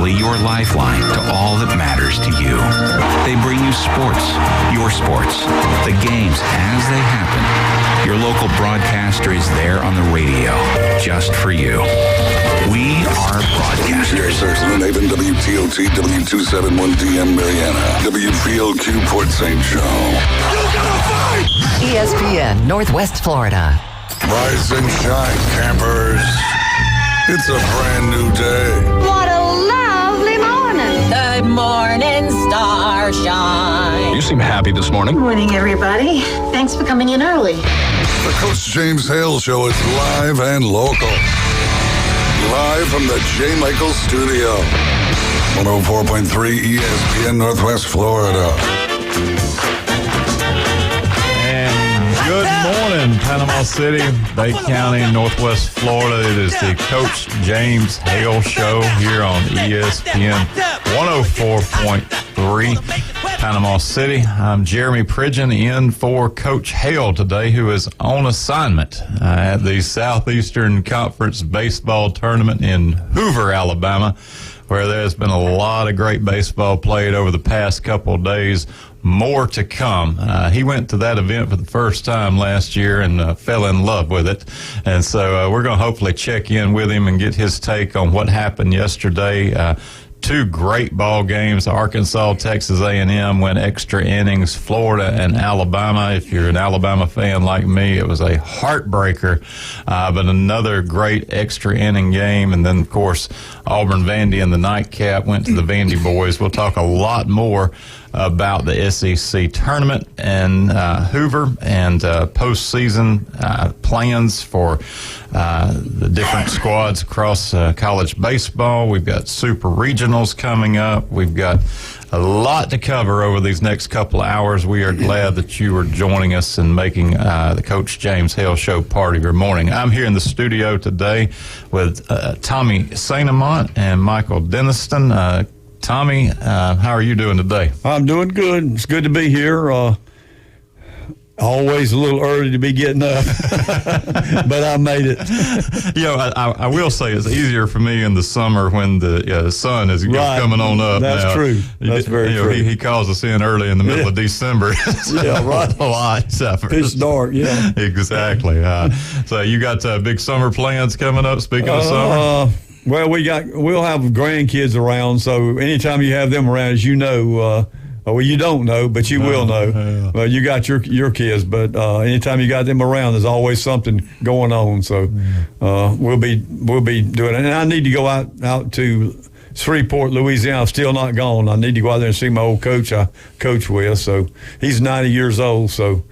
literally your lifeline to all that matters to you. They bring you sports, your sports, the games as they happen. Your local broadcaster is there on the radio just for you. We are broadcasters. New Haven, WTOT, W271DM, Mariana, WPLQ, Port St. Joe. You gotta fight! ESPN, Northwest Florida. Rise and shine, campers. It's a brand new day. What a lovely morning. Good morning, starshine. You seem happy this morning. Morning, everybody. Thanks for coming in early. The Coach James Hale Show is live and local. Live from the J. Michael Studio. 104.3 ESPN, Northwest Florida. Good morning, Panama City, Bay County, Northwest Florida. It is the Coach James Hale Show here on ESPN 104.3 Panama City. I'm Jeremy Pridgeon in for Coach Hale today, who is on assignment at the Southeastern Conference Baseball Tournament in Hoover, Alabama, where there's been a lot of great baseball played over the past couple of days. More to come. He went to that event for the first time last year and fell in love with it. And so we're going to hopefully check in with him and get his take on what happened yesterday. Two great ball games. Arkansas, Texas A&M went extra innings. Florida and Alabama. If you're an Alabama fan like me, it was a heartbreaker, but another great extra inning game. And then, of course, Auburn-Vandy in the nightcap went to the Vandy boys. We'll talk a lot more about the SEC tournament and Hoover and postseason plans for the different squads across college baseball. We've got super regionals coming up. We've got a lot to cover over these next couple of hours. We are glad that you are joining us and making the Coach James Hale Show part of your morning. I'm here in the studio today with Tommy Sainamont and Michael Denniston. Tommy, how are you doing today? I'm doing good. It's good to be here. Always a little early to be getting up, but I made it. You know, I will say it's easier for me in the summer when the sun is right. coming on up. That's now. true. That's very true. He calls us in early in the middle of December. Yeah, right. A lot tougher. It's dark, yeah. Exactly. So you got big summer plans coming up, speaking of summer? Well, we'll have grandkids around, so anytime you have them around, as you know, well, you don't know, but you will know. Yeah. Well, you got your kids, but anytime you got them around, there's always something going on. So we'll be doing it. And I need to go out to Shreveport, Louisiana. I'm still not gone. I need to go out there and see my old coach I coach with. So he's 90 years old, so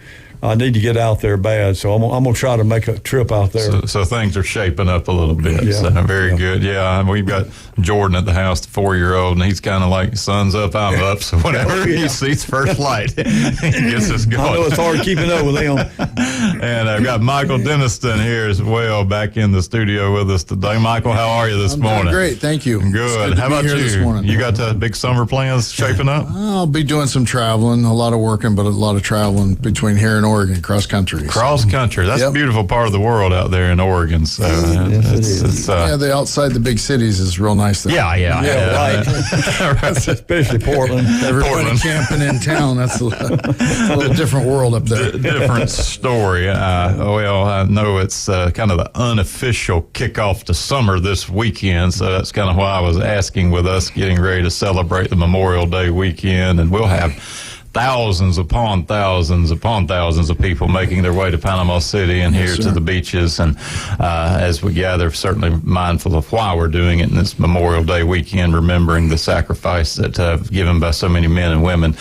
I need to get out there bad, so I'm going to try to make a trip out there. So things are shaping up a little bit. Yeah. So very good. Yeah, we've got Jordan at the house, the 4-year-old, and he's kind of like, sun's up, I'm up. So whenever he sees first light, he gets us going. I know it's hard keeping up with him. And I've got Michael Denniston here as well, back in the studio with us today. Michael, how are you this morning? Great, thank you. Good. How about you? You got big summer plans shaping up? I'll be doing some traveling, a lot of working, but a lot of traveling between here and Oregon, cross country. Cross country. That's a beautiful part of the world out there in Oregon. So it's the outside the big cities is real nice there. Yeah, right. Especially Portland. Everybody camping in town. That's a little different world up there. Different story. Well, I know it's kind of the unofficial kickoff to summer this weekend, so that's kind of why I was asking with us getting ready to celebrate the Memorial Day weekend, and we'll have thousands upon thousands upon thousands of people making their way to Panama City and here to the beaches. And as we gather, certainly mindful of why we're doing it in this Memorial Day weekend, remembering the sacrifice that given by so many men and women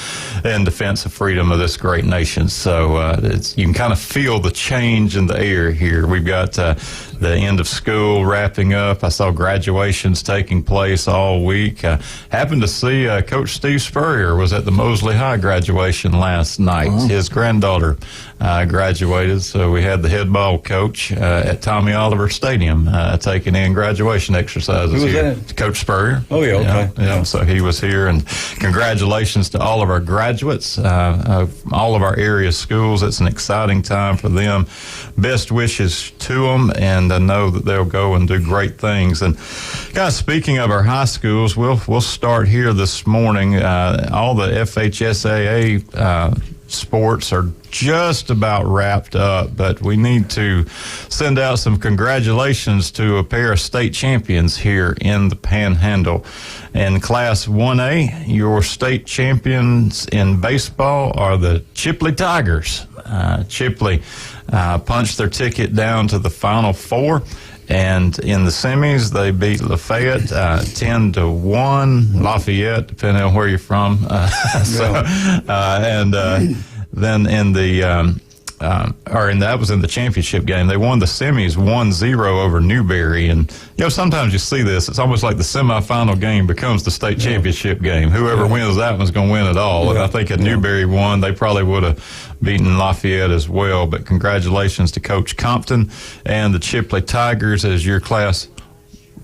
in defense of freedom of this great nation. So you can kind of feel the change in the air here. We've got the end of school wrapping up. I saw graduations taking place all week. Happened to see Coach Steve Spurrier was at the Mosley High graduation last night. His granddaughter graduated, so we had the head ball coach at Tommy Oliver Stadium taking in graduation exercises. Who was here. that? Coach Spurrier. Oh, yeah, okay. Yeah, so he was here, and congratulations to all of our graduates of all of our area schools. It's an exciting time for them. Best wishes to them, and I know that they'll go and do great things. And guys, speaking of our high schools, we'll start here this morning. All the FHSAA sports are just about wrapped up, but we need to send out some congratulations to a pair of state champions here in the Panhandle. In Class 1A, your state champions in baseball are the Chipley Tigers. Chipley punched their ticket down to the Final Four. And in the semis, they beat Lafayette 10-1. Lafayette, depending on where you're from. Then in the that was in the championship game. They won the semis 1-0 over Newberry. And sometimes you see this. It's almost like the semifinal game becomes the state championship game. Whoever wins that one's going to win it all. And I think if Newberry won, they probably would have beaten Lafayette as well. But congratulations to Coach Compton and the Chipley Tigers as your Class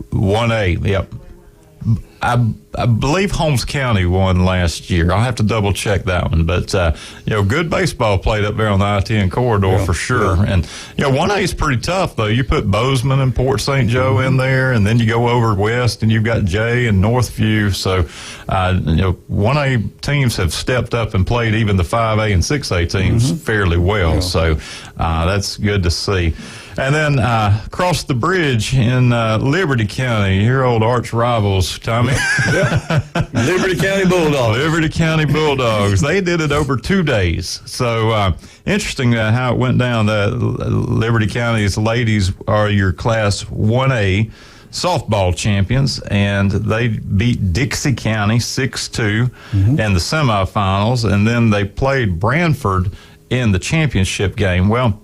1A. Yep. I believe Holmes County won last year. I'll have to double check that one. But, good baseball played up there on the I-10 corridor for sure. Yeah. And, 1A is pretty tough, though. You put Bozeman and Port St. Joe in there, and then you go over west, and you've got Jay and Northview. So, 1A teams have stepped up and played even the 5A and 6A teams fairly well. Yeah. So, that's good to see. And then across the bridge in Liberty County, your old arch rivals, Tommy. Liberty County Bulldogs. Liberty County Bulldogs. They did it over 2 days. So interesting how it went down. Liberty County's ladies are your Class 1A softball champions, and they beat Dixie County 6-2 in the semifinals, and then they played Branford in the championship game. Well,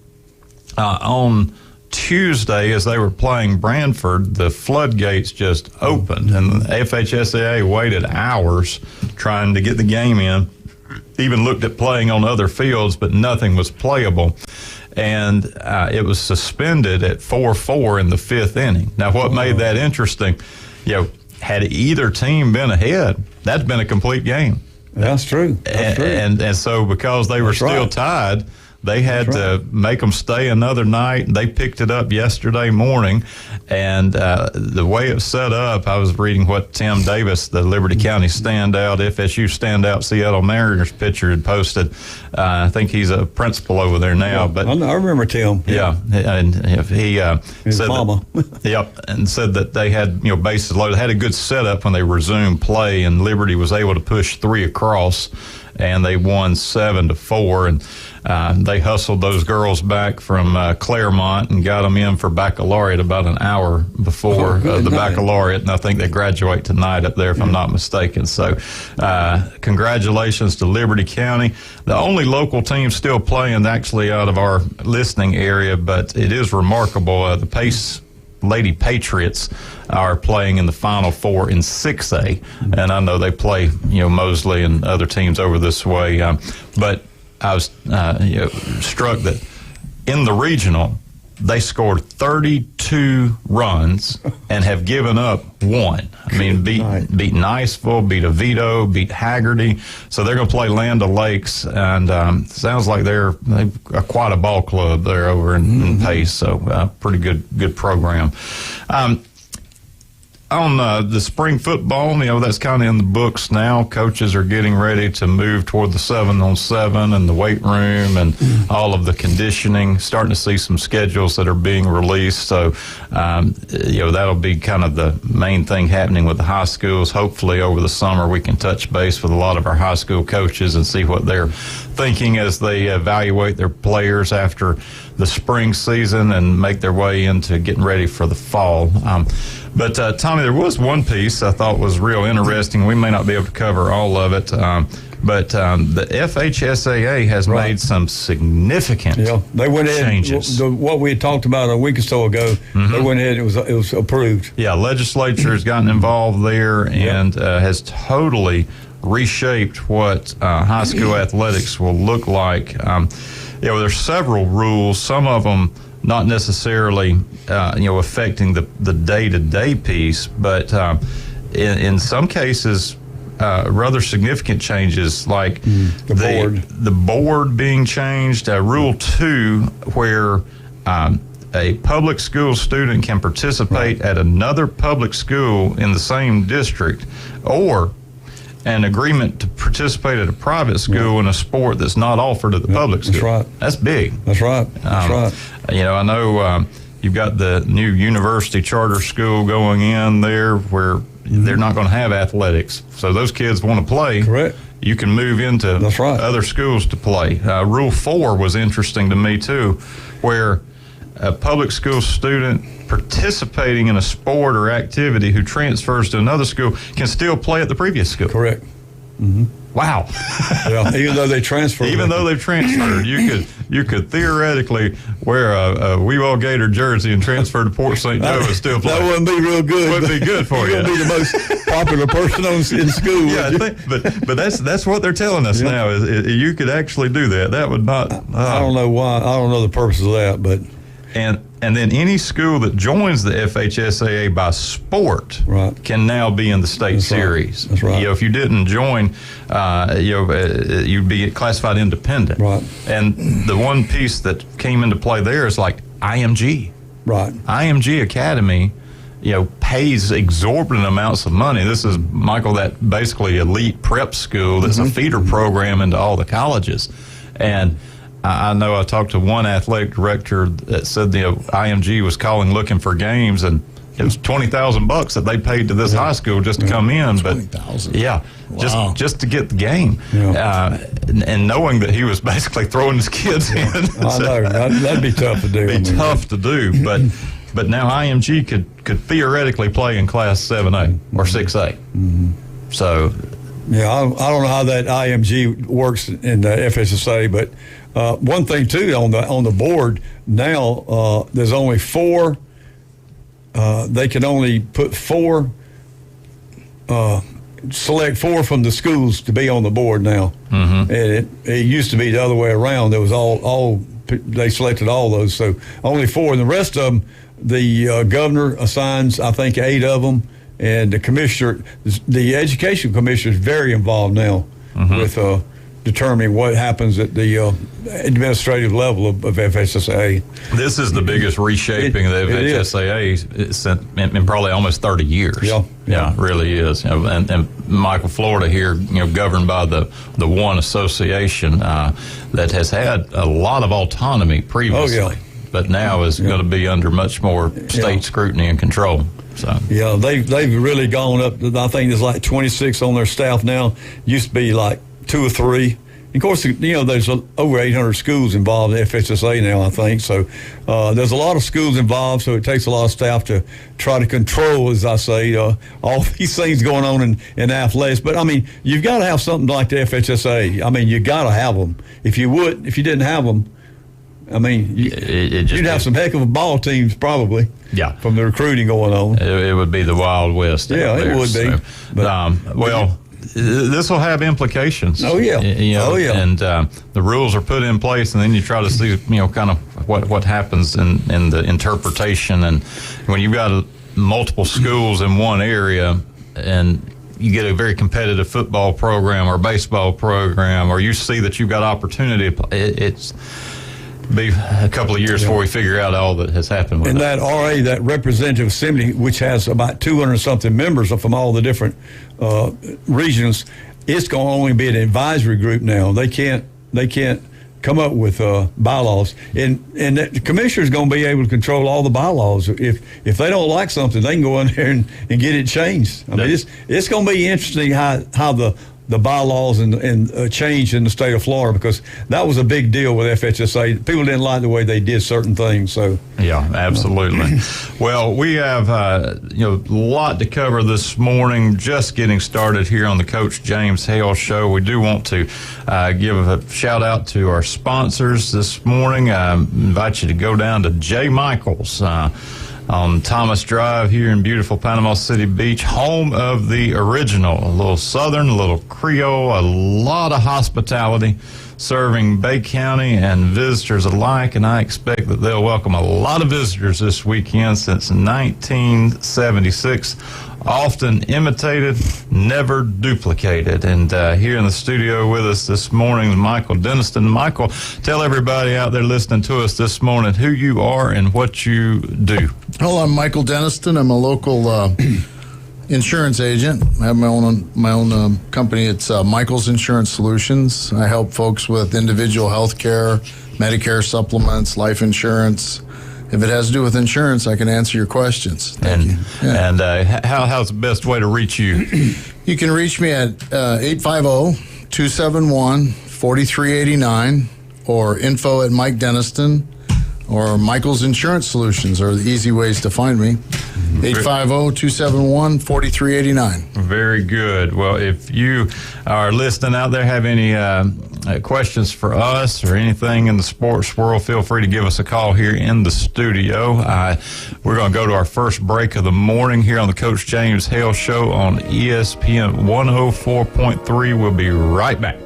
on Tuesday, as they were playing Branford, the floodgates just opened, and the FHSAA waited hours trying to get the game in. Even looked at playing on other fields, but nothing was playable. And it was suspended at 4-4 in the fifth inning. Now, what made that interesting, had either team been ahead, that's been a complete game. That's true. And so because they were still tied, they had to make them stay another night. They picked it up yesterday morning, and the way it was set up, I was reading what Tim Davis, the Liberty County standout, FSU standout Seattle Mariners pitcher, had posted. I think he's a principal over there now. Yeah, but I remember Tim. Yeah, and he his said mama. And said that they had bases loaded. They had a good setup when they resumed play, and Liberty was able to push 3 across, and they won 7-4. And they hustled those girls back from Claremont and got them in for baccalaureate about an hour before the baccalaureate, and I think they graduate tonight up there, if I'm not mistaken. So congratulations to Liberty County. The only local team still playing actually out of our listening area, but it is remarkable. The Pace Lady Patriots are playing in the Final Four in 6A, and I know they play, Mosley and other teams over this way, but I was struck that in the regional, they scored 32 runs and have given up 1. I mean, beat Niceville, beat Oviedo, beat Haggerty. So they're going to play Land O'Lakes, and sounds like they've quite a ball club there over in Pace. So pretty good program. On the spring football, that's kind of in the books now. Coaches are getting ready to move toward the 7-on-7 and the weight room and all of the conditioning. Starting to see some schedules that are being released. So, that'll be kind of the main thing happening with the high schools. Hopefully over the summer we can touch base with a lot of our high school coaches and see what they're thinking as they evaluate their players after the spring season and make their way into getting ready for the fall. But Tommy, there was one piece I thought was real interesting. We may not be able to cover all of it, but the FHSAA has made some significant they went ahead, changes. What we had talked about a week or so ago, they went ahead. It was approved. Yeah, legislature has gotten involved there and has totally reshaped what high school athletics will look like. There's several rules. Some of them not necessarily, affecting the day-to-day piece, but in some cases, rather significant changes, like the board being changed. Rule 2, where a public school student can participate at another public school in the same district, or an agreement to participate at a private school in a sport that's not offered at the public school. That's right. That's big. That's right. That's right. You know, I know you've got the new university charter school going in there where they're not going to have athletics. So those kids want to play. Correct. You can move into That's right. other schools to play. Rule 4 was interesting to me, too, where a public school student participating in a sport or activity who transfers to another school can still play at the previous school. Correct. Wow. Yeah, even though they transferred. Even though they've transferred, you could theoretically wear a Weewall Gator jersey and transfer to Port St. Joe and still play. That wouldn't be real good. Wouldn't be good for you. You're going to be the most popular person in school. Yeah, but that's what they're telling us now is you could actually do that. That would not. I don't know why. I don't know the purpose of that, but. And then any school that joins the FHSAA by sport Right. can now be in the state series. That's right. You know, if you didn't join, you'd be classified independent. Right. And the one piece that came into play there is like IMG. Right. IMG Academy, pays exorbitant amounts of money. This is, Michael, that basically elite prep school that's a feeder program into all the colleges. And I know I talked to one athletic director that said IMG was calling looking for games, and it was $20,000 that they paid to this high school just to come in. But $20,000. Yeah, Wow. just to get the game, Yeah. and knowing that he was basically throwing his kids in. I know that'd be tough to do. Tough to do, but now IMG could theoretically play in Class 7A or 6A. So. Yeah, I don't know how that IMG works in the FSSA, but one thing too on the board now, there's only 4. They can only put 4. Select 4 from the schools to be on the board now, and it used to be the other way around. There was all they selected all those, so only 4, and the rest of them, the governor assigns, I think, 8 of them. And the commissioner, the education commissioner, is very involved now with determining what happens at the administrative level of FHSAA. This is the biggest reshaping of the FHSAA in probably almost 30 years. Yeah, it really is. And Michael, Florida here, governed by the one association that has had a lot of autonomy previously, but now is going to be under much more state scrutiny and control. So. Yeah, they've really gone up. I think there's like 26 on their staff now. Used to be like 2 or 3. And of course, there's over 800 schools involved in FHSA now, I think. So there's a lot of schools involved, so it takes a lot of staff to try to control, as I say, all these things going on in athletics. But, I mean, you've got to have something like the FHSA. I mean, you got to have them. If you didn't have them, I mean, you'd have some heck of a ball teams probably. Yeah, from the recruiting going on, it would be the Wild West. Yeah, it would be. So, this will have implications. Oh yeah, and the rules are put in place, and then you try to see, kind of what happens in the interpretation. And when you've got multiple schools in one area, and you get a very competitive football program or baseball program, or you see that you've got opportunity, it's be a couple of years before we figure out all that has happened with that RA, that representative assembly, which has about 200 something members from all the different regions, it's going to only be an advisory group now. They can't come up with bylaws, and the commissioner is going to be able to control all the bylaws. If they don't like something, they can go in there and get it changed. I mean, it's going to be interesting how the bylaws and change in the state of Florida, because that was a big deal with FHSA. People didn't like the way they did certain things. So yeah, absolutely. Well, we have a lot to cover this morning. Just getting started here on the Coach James Hale Show. We do want to give a shout out to our sponsors this morning. I invite you to go down to J. Michael's on Thomas Drive here in beautiful Panama City Beach, home of the original. A little Southern, a little Creole, a lot of hospitality, serving Bay County and visitors alike, and I expect that they'll welcome a lot of visitors this weekend. Since 1976, often imitated, never duplicated. And here in the studio with us this morning is Michael Denniston. Michael, tell everybody out there listening to us this morning who you are and what you do. Hello, I'm Michael Denniston. I'm a local insurance agent. I have my own company. It's Michael's Insurance Solutions. I help folks with individual health care, Medicare supplements, life insurance. If it has to do with insurance, I can answer your questions. Thank you. Yeah. And how's the best way to reach you? You can reach me at 850-271-4389 or info@Mike Denniston or Michael's Insurance Solutions are the easy ways to find me. 850-271-4389. Very good. Well, if you are listening out there, have any questions for us or anything in the sports world, feel free to give us a call here in the studio. We're going to go to our first break of the morning here on the Coach James Hale Show on ESPN 104.3. We'll be right back.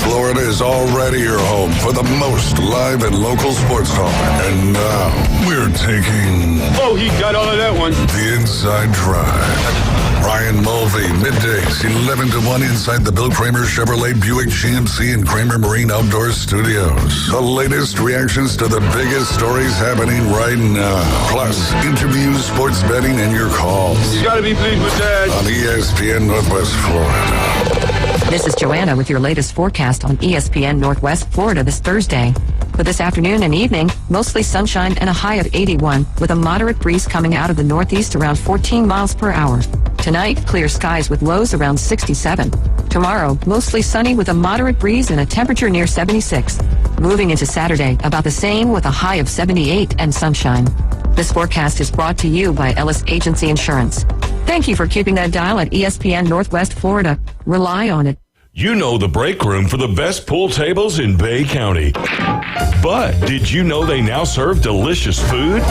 Florida is already your home for the most live and local sports talk. And now we're taking... Oh, he got all of that one. The Inside Drive. Ryan Mulvey, middays, 11 to 1 inside the Bill Kramer Chevrolet Buick GMC and Kramer Marine Outdoor Studios. The latest reactions to the biggest stories happening right now. Plus, interviews, sports betting, and your calls. You gotta be pleased with that. On ESPN Northwest Florida. This is Joanna with your latest forecast on ESPN Northwest Florida this Thursday. For this afternoon and evening, mostly sunshine and a high of 81 with a moderate breeze coming out of the northeast around 14 miles per hour. Tonight, clear skies with lows around 67. Tomorrow, mostly sunny with a moderate breeze and a temperature near 76. Moving into Saturday, about the same with a high of 78 and sunshine. This forecast is brought to you by Ellis Agency Insurance. Thank you for keeping that dial at ESPN Northwest Florida. Rely on it. You know the break room for the best pool tables in Bay County. But did you know they now serve delicious food?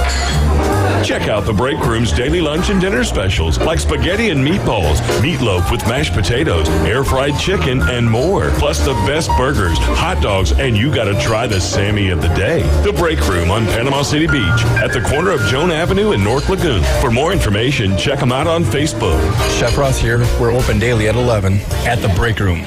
Check out the break room's daily lunch and dinner specials like spaghetti and meatballs, meatloaf with mashed potatoes, air-fried chicken, and more. Plus the best burgers, hot dogs, and you gotta try the Sammy of the day. The break room on Panama City Beach at the corner of Joan Avenue and North Lagoon. For more information, check them out on Facebook. Chef Ross here. We're open daily at 11 at the break room.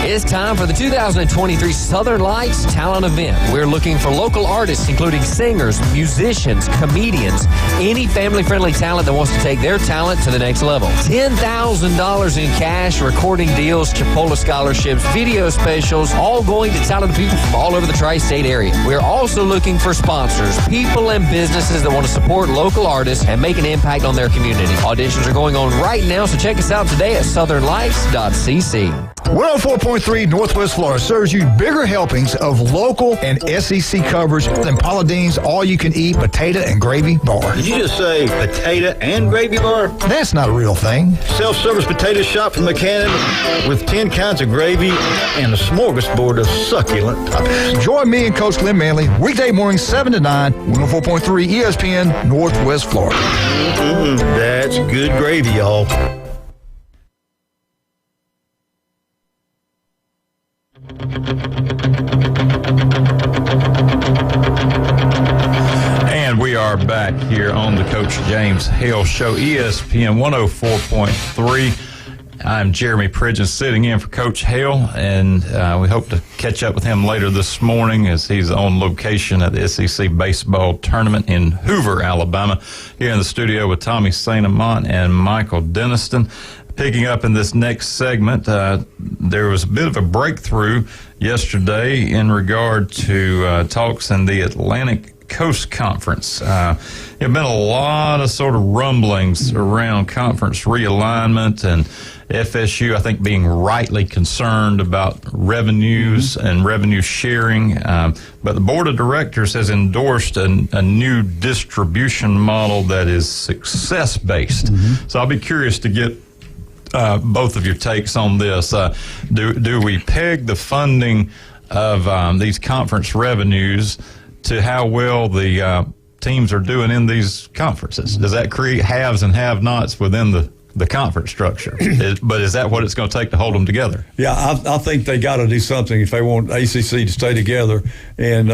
It's time for the 2023 Southern Lights Talent Event. We're looking for local artists, including singers, musicians, comedians, any family-friendly talent that wants to take their talent to the next level. $10,000 in cash, recording deals, Chipola scholarships, video specials, all going to talented people from all over the tri-state area. We're also looking for sponsors, people and businesses that want to support local artists and make an impact on their community. Auditions are going on right now, so check us out today at southernlights.cc. 104.3 Northwest Florida serves you bigger helpings of local and SEC coverage than Paula Dean's all-you-can-eat potato and gravy bar. Did you just say potato and gravy bar? That's not a real thing. Self-service potato shop from McCann with 10 kinds of gravy and a smorgasbord of succulent toppings. Join me and Coach Glenn Manley weekday mornings 7 to 9, 104.3 ESPN Northwest Florida. That's good gravy, y'all. And we are back here on the Coach James Hale Show, ESPN 104.3. I'm Jeremy Pridgeon sitting in for Coach Hale, and we hope to catch up with him later this morning as he's on location at the SEC baseball tournament in Hoover, Alabama. Here in the studio with Tommy St. Amant and Michael Denniston. Picking up in this next segment, there was a bit of a breakthrough yesterday in regard to talks in the Atlantic Coast Conference. There have been a lot of sort of rumblings around conference realignment and FSU, I think, being rightly concerned about revenues and revenue sharing. But the board of directors has endorsed a new distribution model that is success-based. Mm-hmm. So I'll be curious to get both of your takes on this. Do we peg the funding of these conference revenues to how well the teams are doing in these conferences? Does that create haves and have-nots within the the conference structure. But is that what it's going to take to hold them together? Yeah, I think they got to do something if they want ACC to stay together. And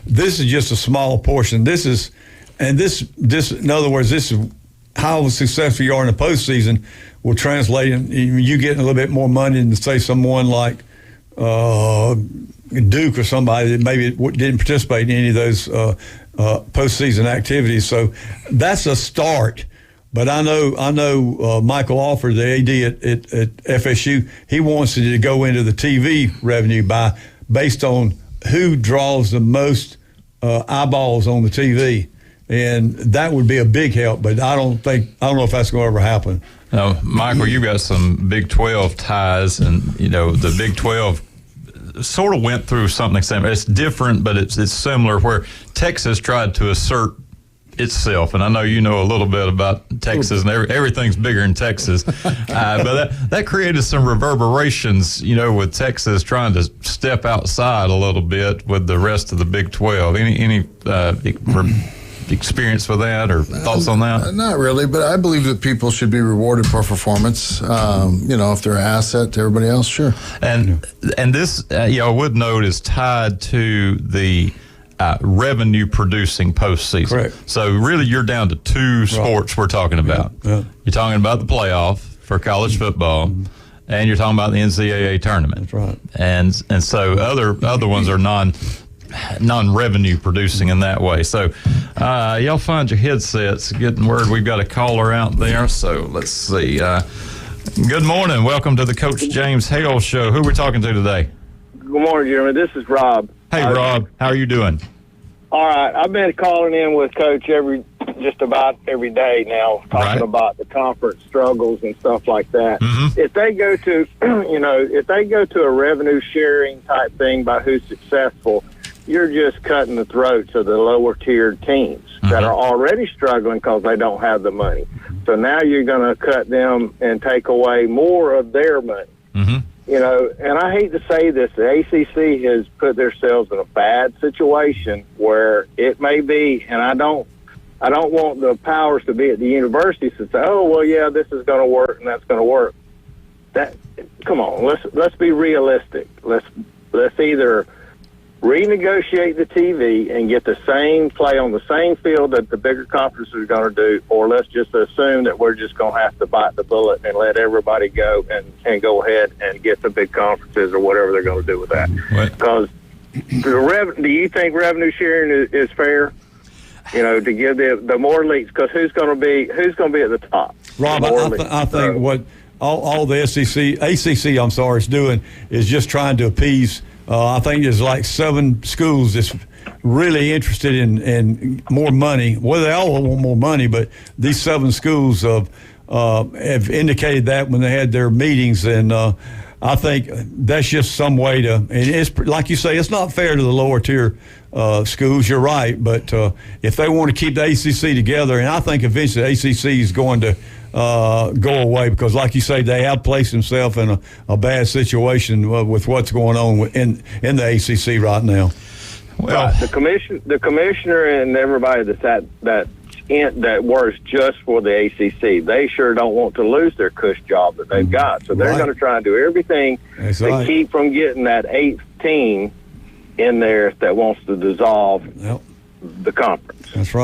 this is just a small portion. This, in other words, this is how successful you are in the postseason will translate in you getting a little bit more money than, say, someone like Duke or somebody that maybe didn't participate in any of those postseason activities. So that's a start. But I know Michael Alford, the AD at FSU, he wants it to go into the TV revenue based on who draws the most eyeballs on the TV. And that would be a big help, but I don't know if that's going to ever happen. Now, Michael, you've got some Big 12 ties, and the Big 12 sort of went through something similar. It's different, but it's similar, where Texas tried to assert itself, and I know you know a little bit about Texas, and everything's bigger in Texas, but that created some reverberations, with Texas trying to step outside a little bit with the rest of the Big 12. Any experience with that or thoughts on that? Not really, but I believe that people should be rewarded for performance. If they're an asset to everybody else, sure. And this, I would note, is tied to the revenue producing postseason. Correct. So really, you're down to two sports we're talking about. Yeah. You're talking about the playoff for college football, and you're talking about the NCAA tournament. That's right. And so other ones are non-revenue producing in that way. So y'all find your headsets. Getting word we've got a caller out there. So let's see. Good morning. Welcome to the Coach James Hale Show. Who are we talking to today? Good morning, Jeremy. This is Rob. Hey, Rob. How are you doing? All right. I've been calling in with Coach just about every day now, talking about the conference struggles and stuff like that. Mm-hmm. If they go to, if they go to a revenue sharing type thing by who's successful, you're just cutting the throats of the lower tiered teams that are already struggling because they don't have the money. So now you're going to cut them and take away more of their money. Mm-hmm. And I hate to say this, the ACC has put themselves in a bad situation where it may be, and I don't want the powers to be at the universities to say, oh, well, yeah, this is going to work and that's going to work. Come on, let's be realistic. Let's either renegotiate the TV and get the same play on the same field that the bigger conferences are going to do, or let's just assume that we're just going to have to bite the bullet and let everybody go and go ahead and get the big conferences or whatever they're going to do with that. Because do you think revenue sharing is fair? To give the more leagues, because who's going to be at the top? Rob, I think what all the ACC is doing is just trying to appease. I think there's like 7 schools that's really interested in more money. Well, they all want more money, but these 7 schools have indicated that when they had their meetings, and I think that's just some way to. And it's like you say, it's not fair to the lower tier schools. You're right, but if they want to keep the ACC together, and I think eventually the ACC is going to go away because, like you say, they have placed themselves in a bad situation with what's going on in the ACC right now. Well, the commissioner and everybody that works just for the ACC, they sure don't want to lose their cush job that they've got, so they're going to try and do everything to keep from getting that 8th team in there that wants to dissolve the conference. That's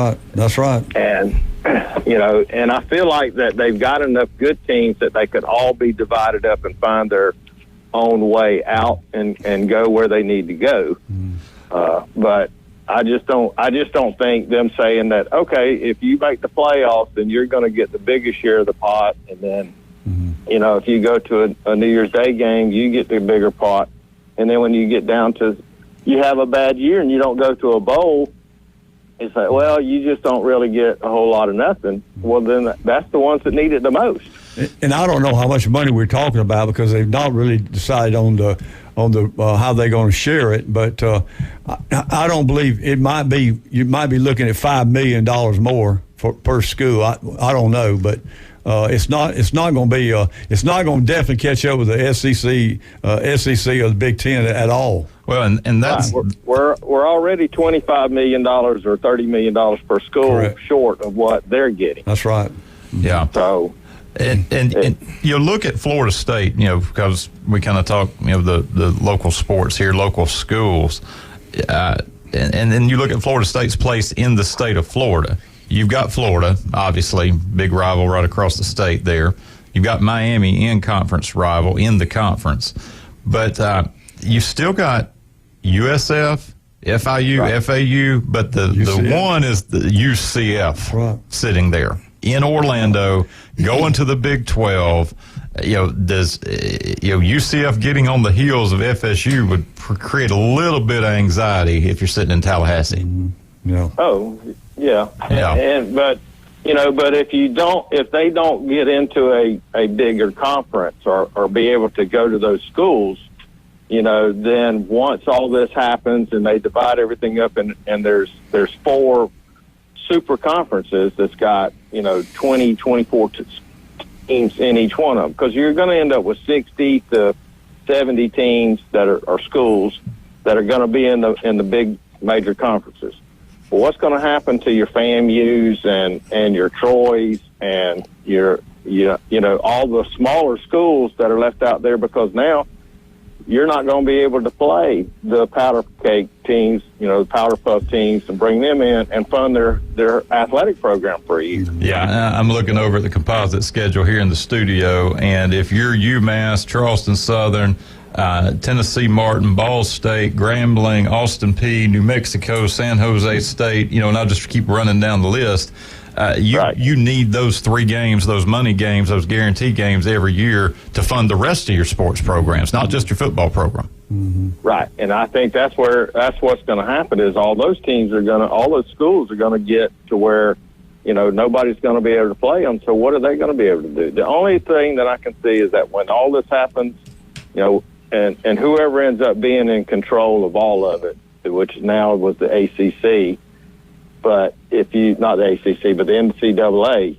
right. And and I feel like that they've got enough good teams that they could all be divided up and find their own way out and go where they need to go. But I just don't think them saying that, okay, if you make the playoffs, then you're going to get the biggest share of the pot, and then if you go to a New Year's Day game, you get the bigger pot, and then when you get down to you have a bad year and you don't go to a bowl, it's like, well, you just don't really get a whole lot of nothing. Well, then that's the ones that need it the most. And I don't know how much money we're talking about because they've not really decided on the how they're going to share it. But I don't believe it might be. You might be looking at $5 million more per school. I don't know, but it's not going to be. It's not going to definitely catch up with the SEC or the Big Ten at all. Well, and that's we're already $25 million or $30 million per school short of what they're getting. That's right. Yeah. So And you look at Florida State, because we kind of talk, the local sports here, local schools, and then you look at Florida State's place in the state of Florida. You've got Florida, obviously, big rival right across the state there. You've got Miami, in-conference rival in the conference. But you still got USF, FIU, right. FAU, but the one is the UCF sitting there in Orlando, going to the Big 12. Does UCF getting on the heels of FSU would create a little bit of anxiety if you're sitting in Tallahassee? Yeah. Oh, yeah. But if they don't get into a bigger conference or be able to go to those schools, then once all this happens and they divide everything up and there's 4 super conferences that's got 20, 24 teams in each one of them, because you're going to end up with 60 to 70 teams that are schools that are going to be in the big major conferences. Well, what's going to happen to your FAMUs and your Troys and your all the smaller schools that are left out there, because now you're not going to be able to play the powder cake teams, the powder puff teams, and bring them in and fund their athletic program for a year. Yeah, I'm looking over at the composite schedule here in the studio, and if you're UMass, Charleston Southern, Tennessee Martin, Ball State, Grambling, Austin Peay, New Mexico, San Jose State, and I'll just keep running down the list. You need those 3 games, those money games, those guarantee games every year to fund the rest of your sports programs, not just your football program. Mm-hmm. Right, and I think that's what's going to happen is all those schools are going to get to where, nobody's going to be able to play them. So what are they going to be able to do? The only thing that I can see is that when all this happens, and whoever ends up being in control of all of it, which now was the ACC. But not the ACC, but the NCAA,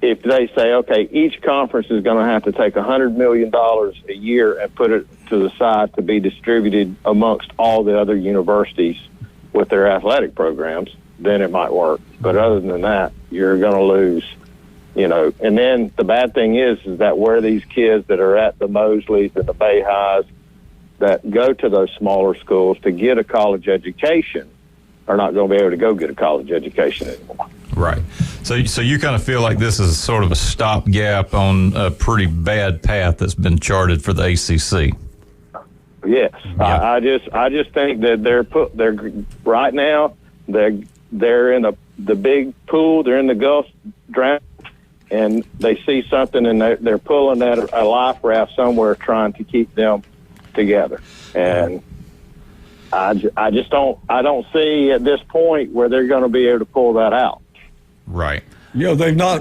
if they say, okay, each conference is going to have to take $100 million a year and put it to the side to be distributed amongst all the other universities with their athletic programs, then it might work. But other than that, you're going to lose, And then the bad thing is that where these kids that are at the Mosleys and the Bay Highs that go to those smaller schools to get a college education are not going to be able to go get a college education anymore. Right. So you kind of feel like this is sort of a stopgap on a pretty bad path that's been charted for the ACC. Yes. Yeah. I just think that they're right now they're in the big pool, they're in the Gulf draft, and they see something and they're pulling at a life raft somewhere trying to keep them together. And I don't see at this point where they're going to be able to pull that out. Right. They've not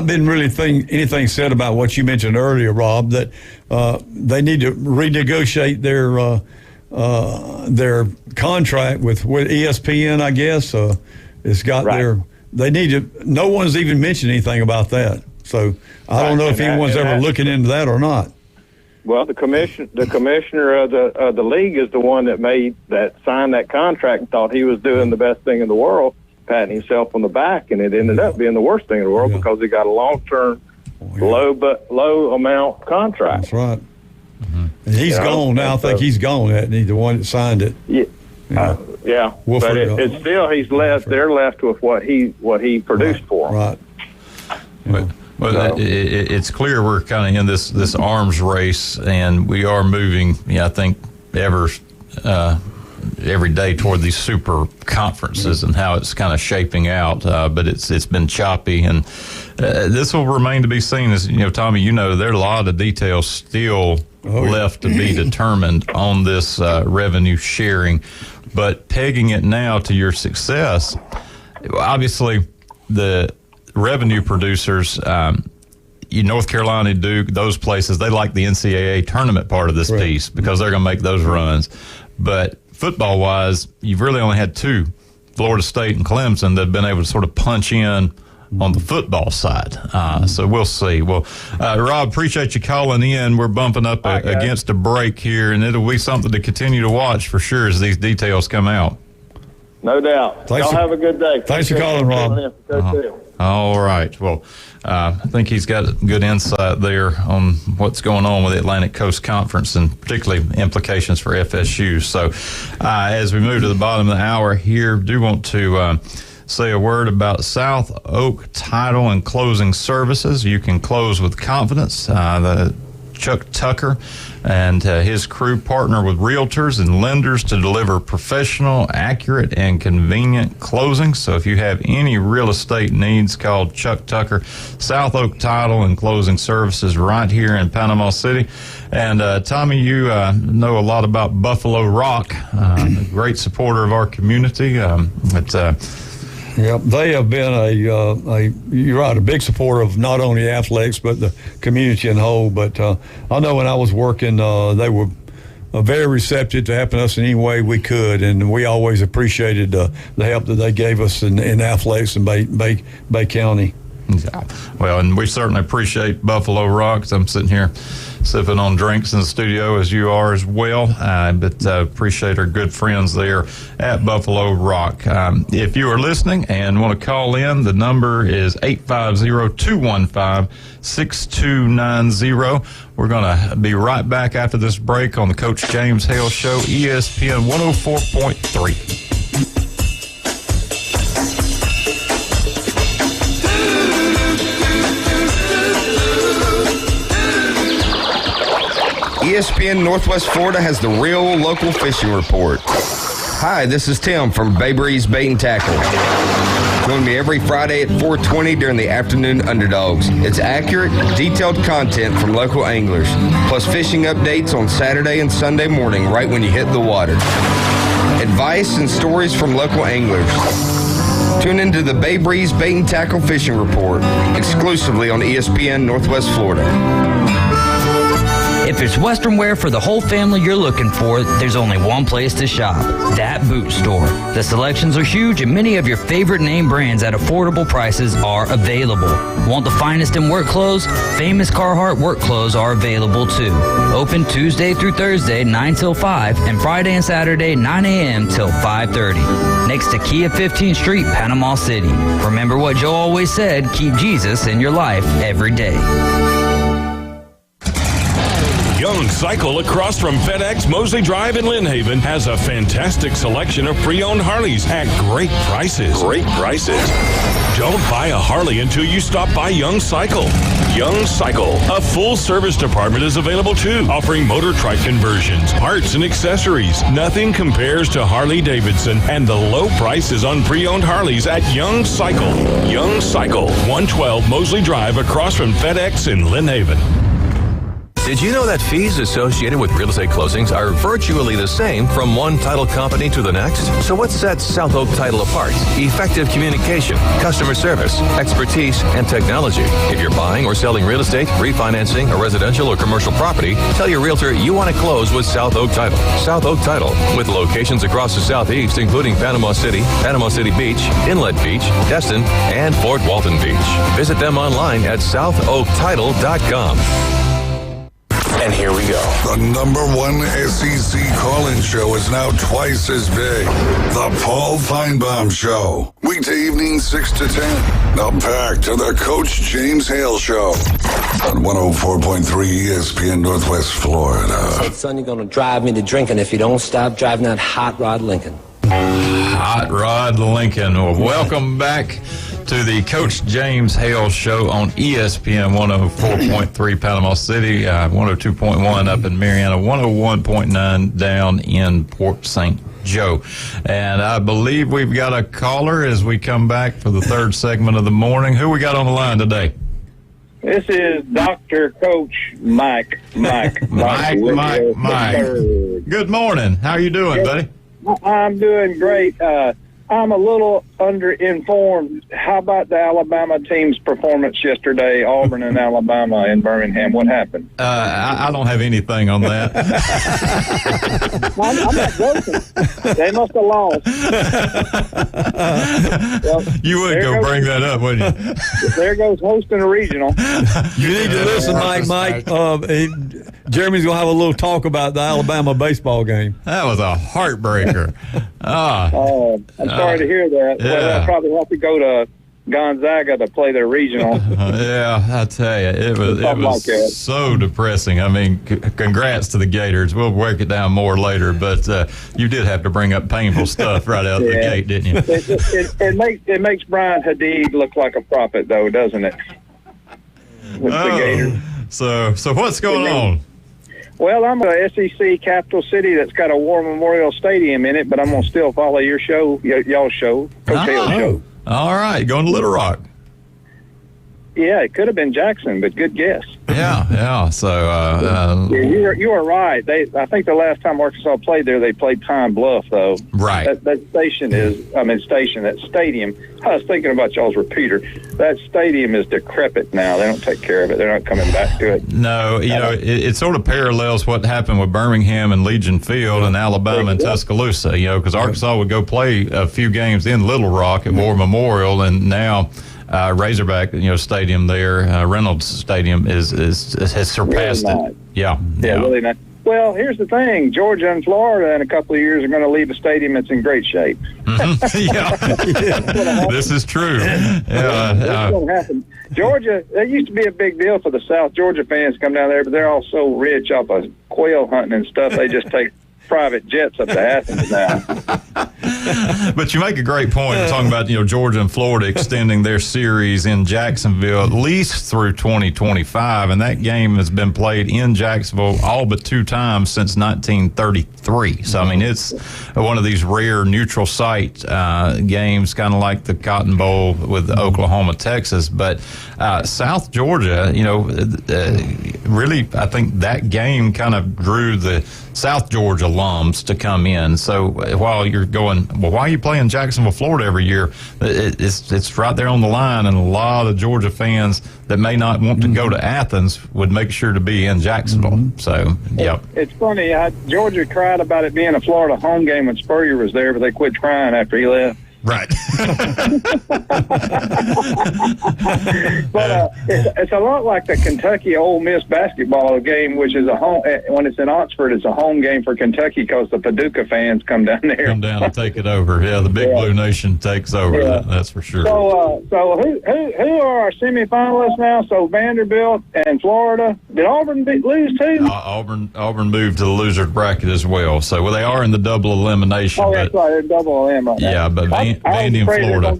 been really anything said about what you mentioned earlier, Rob, that they need to renegotiate their contract with ESPN, I guess. It's got they need to, no one's even mentioned anything about that. So I don't know if anyone's ever looking into that or not. Well, the commissioner of the league is the one that signed that contract and thought he was doing the best thing in the world, patting himself on the back, and it ended up being the worst thing in the world because he got a long-term, low amount contract. That's right. Mm-hmm. And he's gone now. I think he's gone. He's the one that signed it. Yeah. But it's still he's left. They're left with what he produced for them. Right. Yeah. Well, it's clear we're kind of in this arms race, and we are moving. I think every day toward these super conferences and how it's kind of shaping out. But it's been choppy, and this will remain to be seen. As Tommy, there are a lot of details still left to be determined on this revenue sharing. But pegging it now to your success, obviously the revenue producers, North Carolina, Duke, those places, they like the NCAA tournament part of this piece because they're going to make those runs. But football-wise, you've really only had 2, Florida State and Clemson, that have been able to sort of punch in on the football side. So we'll see. Well, Rob, appreciate you calling in. We're bumping up against a break here, and it'll be something to continue to watch for sure as these details come out. No doubt. Y'all have a good day. Thanks for calling, Rob. All All right. Well, I think he's got good insight there on what's going on with the Atlantic Coast Conference and particularly implications for FSU. So as we move to the bottom of the hour here, do want to say a word about South Oak Title and Closing Services. You can close with confidence. Chuck Tucker and his crew partner with realtors and lenders to deliver professional, accurate, and convenient closings. So if you have any real estate needs, call Chuck Tucker, South Oak Title and Closing Services right here in Panama City. And Tommy, you know a lot about Buffalo Rock, a great supporter of our community. Yeah, they have been you're right, a big supporter of not only athletics but the community in whole. But I know when I was working, they were very receptive to helping us in any way we could, and we always appreciated the help that they gave us in athletics in Bay County. Well, and we certainly appreciate Buffalo Rock. I'm sitting here sipping on drinks in the studio as you are as well, but appreciate our good friends there at Buffalo Rock. If you are listening and want to call in, the number is 850-215-6290. We're going to be right back after this break on the Coach James Hale Show, ESPN 104.3. ESPN Northwest Florida has the real local fishing report. Hi, this is Tim from Bay Breeze Bait and Tackle. Join me every Friday at 4:20 during the afternoon Underdogs. It's accurate, detailed content from local anglers, plus fishing updates on Saturday and Sunday morning right when you hit the water. Advice and stories from local anglers. Tune into the Bay Breeze Bait and Tackle Fishing Report, exclusively on ESPN Northwest Florida. If it's Western wear for the whole family you're looking for, there's only one place to shop, That Boot Store. The selections are huge and many of your favorite name brands at affordable prices are available. Want the finest in work clothes? Famous Carhartt work clothes are available too. Open Tuesday through Thursday, 9 till 5, and Friday and Saturday, 9 a.m. till 5:30. Next to Kia 15th Street, Panama City. Remember what Joe always said, keep Jesus in your life every day. Young Cycle across from FedEx Mosley Drive in Lynn Haven has a fantastic selection of pre-owned Harleys at great prices. Great prices. Don't buy a Harley until you stop by Young Cycle. Young Cycle, a full service department is available too, offering motor trike conversions, parts, and accessories. Nothing compares to Harley-Davidson and the low prices on pre-owned Harleys at Young Cycle. Young Cycle, 112 Mosley Drive across from FedEx in Lynn Haven. Did you know that fees associated with real estate closings are virtually the same from one title company to the next? So what sets South Oak Title apart? Effective communication, customer service, expertise, and technology. If you're buying or selling real estate, refinancing a residential or commercial property, tell your realtor you want to close with South Oak Title. South Oak Title, with locations across the Southeast, including Panama City Beach, Inlet Beach, Destin, and Fort Walton Beach. Visit them online at southoaktitle.com. And here we go. The number one SEC call-in show is now twice as big. The Paul Feinbaum Show. Weekday evening 6 to 10. Now back to the Coach James Hale Show on 104.3 ESPN Northwest Florida. I said, son, you're going to drive me to drinking if you don't stop driving that Hot Rod Lincoln. Hot Rod Lincoln. Well, welcome back to the Coach James Hale Show on ESPN 104.3 Panama City, 102.1 up in Mariana, 101.9 down in Port St. Joe. And I believe we've got a caller as we come back for the third segment of the morning. Who we got on the line today? This is Dr. Coach Mike. Mike. Good morning. How are you doing, buddy? I'm doing great. I'm a little underinformed. How about the Alabama team's performance yesterday, Auburn and Alabama in Birmingham? What happened? I don't have anything on that. I'm not joking. They must have lost. Well, you would go bring that up, wouldn't you? There goes hosting a regional. You need to listen, Mike. Jeremy's going to have a little talk about the Alabama baseball game. That was a heartbreaker. I'm sorry to hear that. Yeah. Well, I'll probably have to go to Gonzaga to play their regional. Yeah, I tell you, it was like so depressing. I mean, congrats to the Gators. We'll break it down more later, but you did have to bring up painful stuff right out the gate, didn't you? It makes Brian Hadid look like a prophet, though, doesn't it? With the Gators. So what's going on? Well, I'm a SEC capital city that's got a War Memorial Stadium in it, but I'm going to still follow your show, y'all's show, Coach Hale show. All right, going to Little Rock. Yeah, it could have been Jackson, but good guess. Yeah. So you were right. I think the last time Arkansas played there, they played Pine Bluff, though. Right. That stadium. I was thinking about y'all's repeater. That stadium is decrepit now. They don't take care of it. They're not coming back to it. No, it sort of parallels what happened with Birmingham and Legion Field and Alabama and Tuscaloosa. Because Arkansas would go play a few games in Little Rock at War Memorial, and now. Razorback, stadium there, Reynolds Stadium has surpassed really it. Yeah, really nice. Well, here's the thing: Georgia and Florida in a couple of years are going to leave a stadium that's in great shape. Yeah, this is true. That's going to happen. Georgia, that used to be a big deal for the South Georgia fans to come down there, but they're all so rich off of quail hunting and stuff. They just take private jets up to Athens now. But you make a great point talking about Georgia and Florida extending their series in Jacksonville at least through 2025, and that game has been played in Jacksonville all but 2 times since 1933. So I mean, it's one of these rare neutral site games, kind of like the Cotton Bowl with Oklahoma, Texas. But South Georgia, really, I think that game kind of drew the South Georgia alums to come in. So while you're going, well, why are you playing Jacksonville, Florida every year? It's right there on the line, and a lot of Georgia fans that may not want to go to Athens would make sure to be in Jacksonville. So, yeah. It's funny. Georgia cried about it being a Florida home game when Spurrier was there, but they quit crying after he left. Right. But it's a lot like the Kentucky Ole Miss basketball game, which is a home. When it's in Oxford, it's a home game for Kentucky because the Paducah fans come down there. Come down and take it over. Yeah, the Big Blue Nation takes over. Yeah. That's for sure. So who are our semifinalists now? So Vanderbilt and Florida. Did Auburn lose too? Auburn moved to the loser bracket as well. So they are in the double elimination. Oh, that's right. They're double elim right now. Yeah, but Vandy and Florida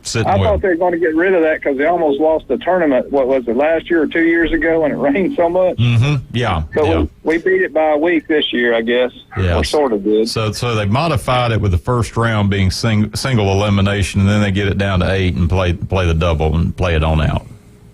sitting I well. thought they were going to get rid of that because they almost lost the tournament. What was it, last year or 2 years ago when it rained so much? Mm-hmm. Yeah. So we beat it by a week this year, I guess. Yeah. Or sort of did. So they modified it with the first round being single elimination, and then they get it down to 8 and play the double and play it on out.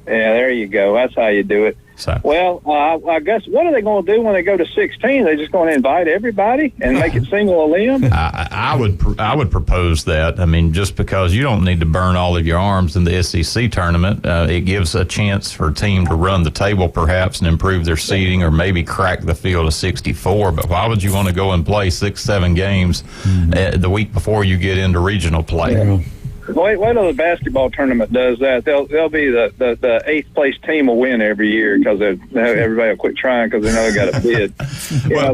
Yeah, there you go. That's how you do it. So. Well, I guess what are they going to do when they go to 16? They're just going to invite everybody and make it single elim? I would propose that. I mean, just because you don't need to burn all of your arms in the SEC tournament, it gives a chance for a team to run the table perhaps and improve their seeding or maybe crack the field of 64. But why would you want to go and play 6-7 games the week before you get into regional play? Yeah. Wait till the basketball tournament does that. They'll be the 8th place team will win every year because everybody will quit trying because they know they got a bid.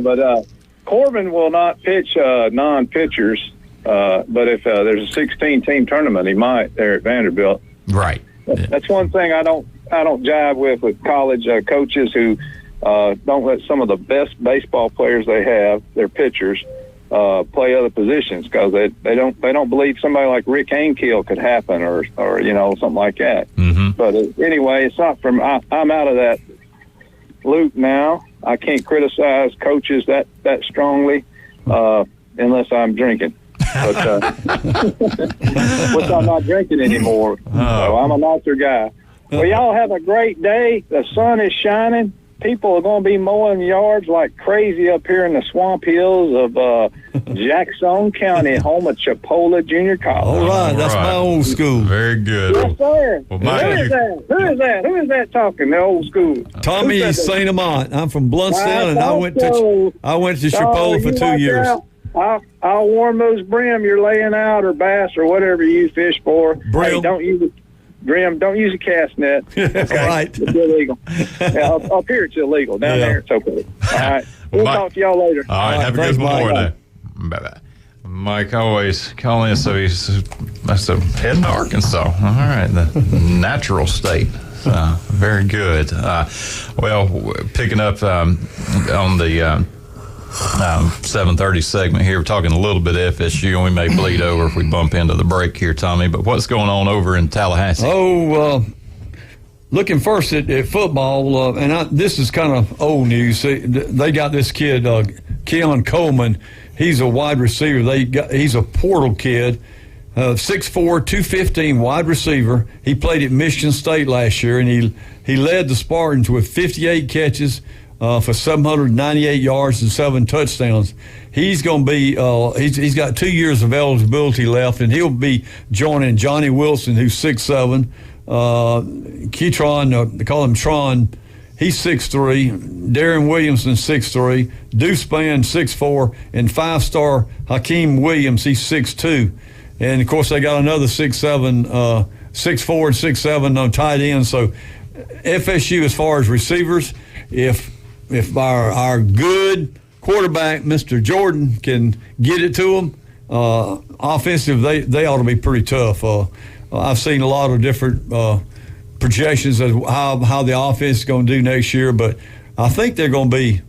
But Corbin will not pitch non-pitchers. But if there's a 16-team tournament, he might there at Vanderbilt. Right. That's one thing I don't jive with college coaches who don't let some of the best baseball players they have, their pitchers, play other positions because they don't believe somebody like Rick Ankiel could happen or something like that. Mm-hmm. But anyway, it's not from I'm out of that loop now. I can't criticize coaches that strongly unless I'm drinking. But which I'm not drinking anymore. So I'm a nicer guy. Well, y'all have a great day. The sun is shining. People are going to be mowing yards like crazy up here in the swamp hills of Jackson County, home of Chipola Junior College. All right, that's my old school. Very good. Yes, sir. Well, Who is that talking? The old school. Tommy St. Amant. I'm from Bluntstown, and I went to Chipola for 2 years. I'll warm those brim you're laying out or bass or whatever you fish for. Brim. Hey, don't use it. Brim, don't use a cast net. Okay? Right. It's illegal. Up here it's illegal. Down there it's okay. All right. We'll talk to y'all later. All right. Have a good Memorial Day. Bye-bye. Mike always calling us, so that's heading to Arkansas. All right, the natural state. Very good. Well, picking up on the 7:30 segment here, we're talking a little bit of FSU, and we may bleed over if we bump into the break here, Tommy. But what's going on over in Tallahassee? Looking first at football, this is kind of old news. They got this kid, Keon Coleman. He's a wide receiver. He's a portal kid, 6'4", 215 wide receiver. He played at Michigan State last year, and he led the Spartans with 58 catches for 798 yards and 7 touchdowns. He's going to be he's got 2 years of eligibility left, and he'll be joining Johnny Wilson, who's 6'7". Keytron, they call him Tron. He's 6'3", Darren Williamson 6'3", Deuce Band 6'4", and 5-star Hakeem Williams, he's 6'2". And of course they got another 6'4" and 6'7" on tight end. So FSU, as far as receivers, if our good quarterback, Mr. Jordan, can get it to them, offensive, they ought to be pretty tough. I've seen a lot of different projections of how the offense is going to do next year, but I think they're going to be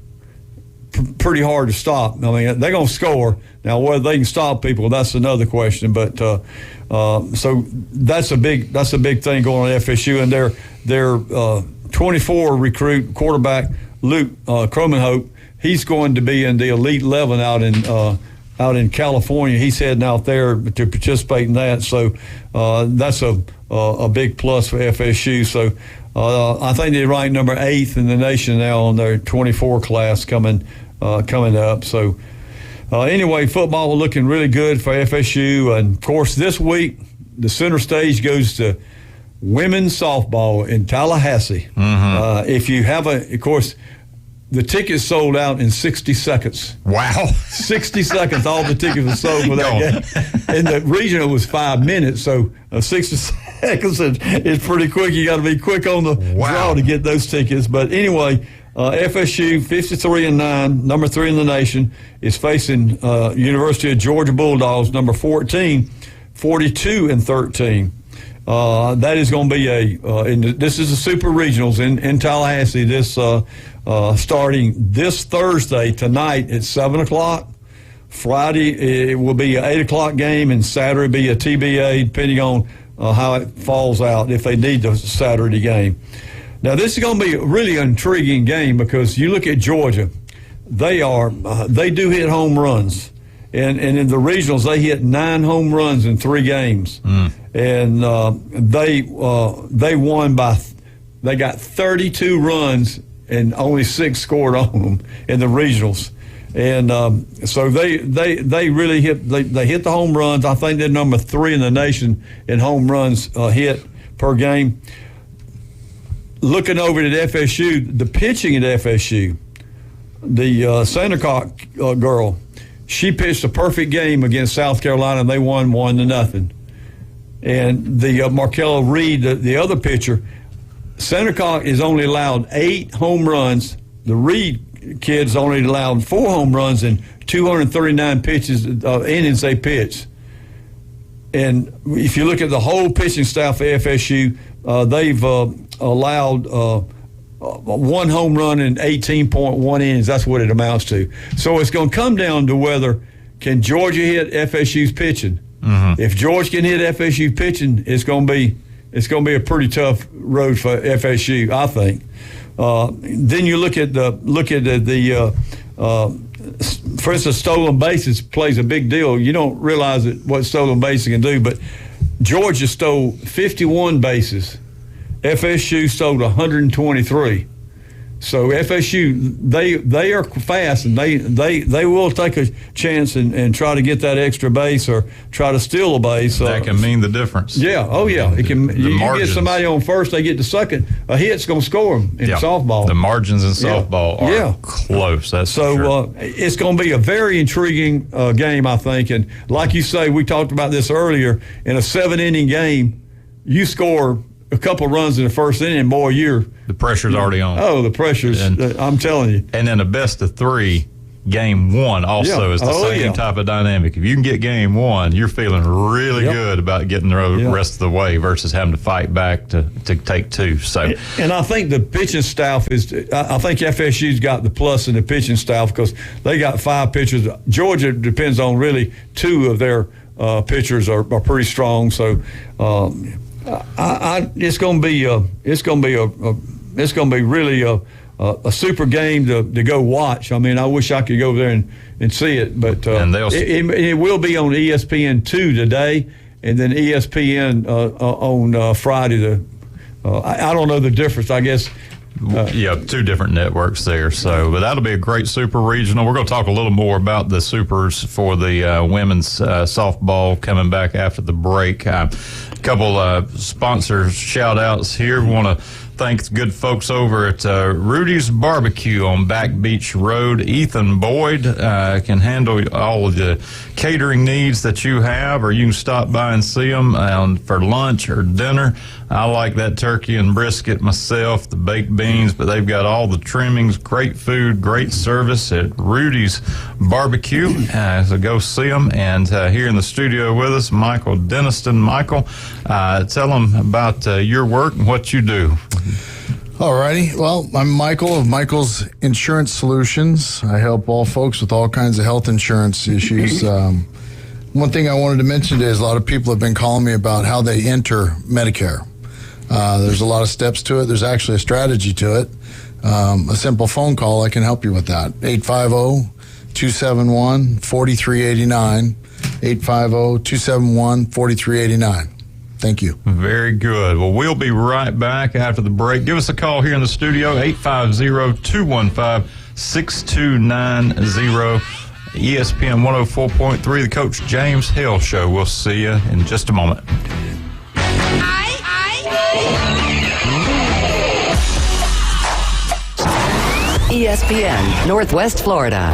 pretty hard to stop. I mean, they're going to score. Now, whether they can stop people, that's another question. But so that's a big thing going on at FSU, and their 24 recruit quarterback Luke Cromenhope, he's going to be in the Elite 11 out in California. He's heading out there to participate in that. So that's a big plus for FSU. So I think they're ranked number 8th in the nation now on their 24 class coming up. So anyway, football looking really good for FSU. And, of course, this week the center stage goes to women's softball in Tallahassee. Mm-hmm. If you have of course, the tickets sold out in 60 seconds. Wow. 60 seconds, all the tickets were sold for that game. In the regional, it was 5 minutes, so 60 seconds is pretty quick. You got to be quick on the draw to get those tickets. But anyway, FSU, 53-9, number 3 in the nation, is facing University of Georgia Bulldogs, number 14, 42-13. That is going to be this is the Super Regionals in Tallahassee. This starting this Thursday tonight at 7:00. Friday it will be an 8:00 game, and Saturday be a TBA, depending on how it falls out if they need the Saturday game. Now this is going to be a really intriguing game because you look at Georgia, they do hit home runs. And in the regionals, they hit 9 home runs in 3 games. And they won they got 32 runs and only 6 scored on them in the regionals. And so they really hit the home runs. I think they're number 3 in the nation in home runs hit per game. Looking over at FSU, the pitching at FSU, the Sandercock girl, she pitched a perfect game against South Carolina, and they won 1-0. And the Markella Reed, the other pitcher, Sandercock is only allowed 8 home runs. The Reed kids only allowed 4 home runs in 239 innings they pitched. And if you look at the whole pitching staff of FSU, they've allowed 1 home run in 18.1 innings. That's what it amounts to. So it's going to come down to whether can Georgia hit FSU's pitching. Mm-hmm. If Georgia can hit FSU pitching, it's going to be a pretty tough road for FSU, I think. Then you look at the for instance, stolen bases plays a big deal. You don't realize what stolen bases can do, but Georgia stole 51 bases. FSU stole 123. So FSU, they are fast, and they will take a chance and try to get that extra base or try to steal a base. That can mean the difference. Yeah, oh yeah. It can. You get somebody on first, they get the second. A hit's going to score them in softball. The margins in softball are close. That's so. It's going to be a very intriguing game, I think. And like you say, we talked about this earlier. In a 7-inning game, you score a couple runs in the first inning, boy, the pressure's already on. Oh, the pressure's, I'm telling you. And then a best of 3, game one also is the same type of dynamic. If you can get game one, you're feeling really good about getting the rest of the way versus having to fight back to take two. So, and I think the pitching staff I think FSU's got the plus in the pitching staff because they got 5 pitchers. Georgia depends on really 2 of their pitchers are pretty strong. So, it's going to be really a super game to go watch. I mean, I wish I could go there and see it, but it will be on ESPN2 today, and then ESPN on Friday. I don't know the difference. I guess. 2 different networks there. So, but that'll be a great super regional. We're going to talk a little more about the supers for the women's softball coming back after the break. A couple sponsors shout outs here. We want to thank the good folks over at Rudy's Barbecue on Back Beach Road. Ethan Boyd can handle all of the catering needs that you have, or you can stop by and see them for lunch or dinner. I like that turkey and brisket myself, the baked beans, but they've got all the trimmings, great food, great service at Rudy's Barbecue. So go see them. And here in the studio with us, Michael Denniston. Michael, tell them about your work and what you do. All righty. Well, I'm Michael of Michael's Insurance Solutions. I help all folks with all kinds of health insurance issues. One thing I wanted to mention today is a lot of people have been calling me about how they enter Medicare. There's a lot of steps to it. There's actually a strategy to it. A simple phone call, I can help you with that. 850-271-4389. 850-271-4389. Thank you. Very good. Well, we'll be right back after the break. Give us a call here in the studio, 850-215-6290. ESPN 104.3, the Coach James Hale Show. We'll see you in just a moment. ESPN, Northwest Florida.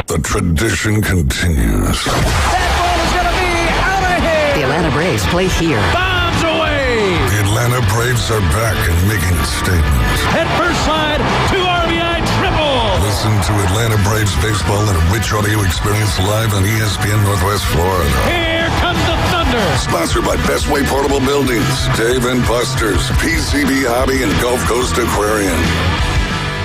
The tradition continues. That ball is going to be out of here. The Atlanta Braves play here. Bombs away. The Atlanta Braves are back and making a statement. At first slide, 2 RBI triple. Listen to Atlanta Braves baseball in a rich audio experience live on ESPN Northwest Florida. Here comes the thunder. Sponsored by Best Way Portable Buildings, Dave and Buster's, PCB Hobby, and Gulf Coast Aquarium.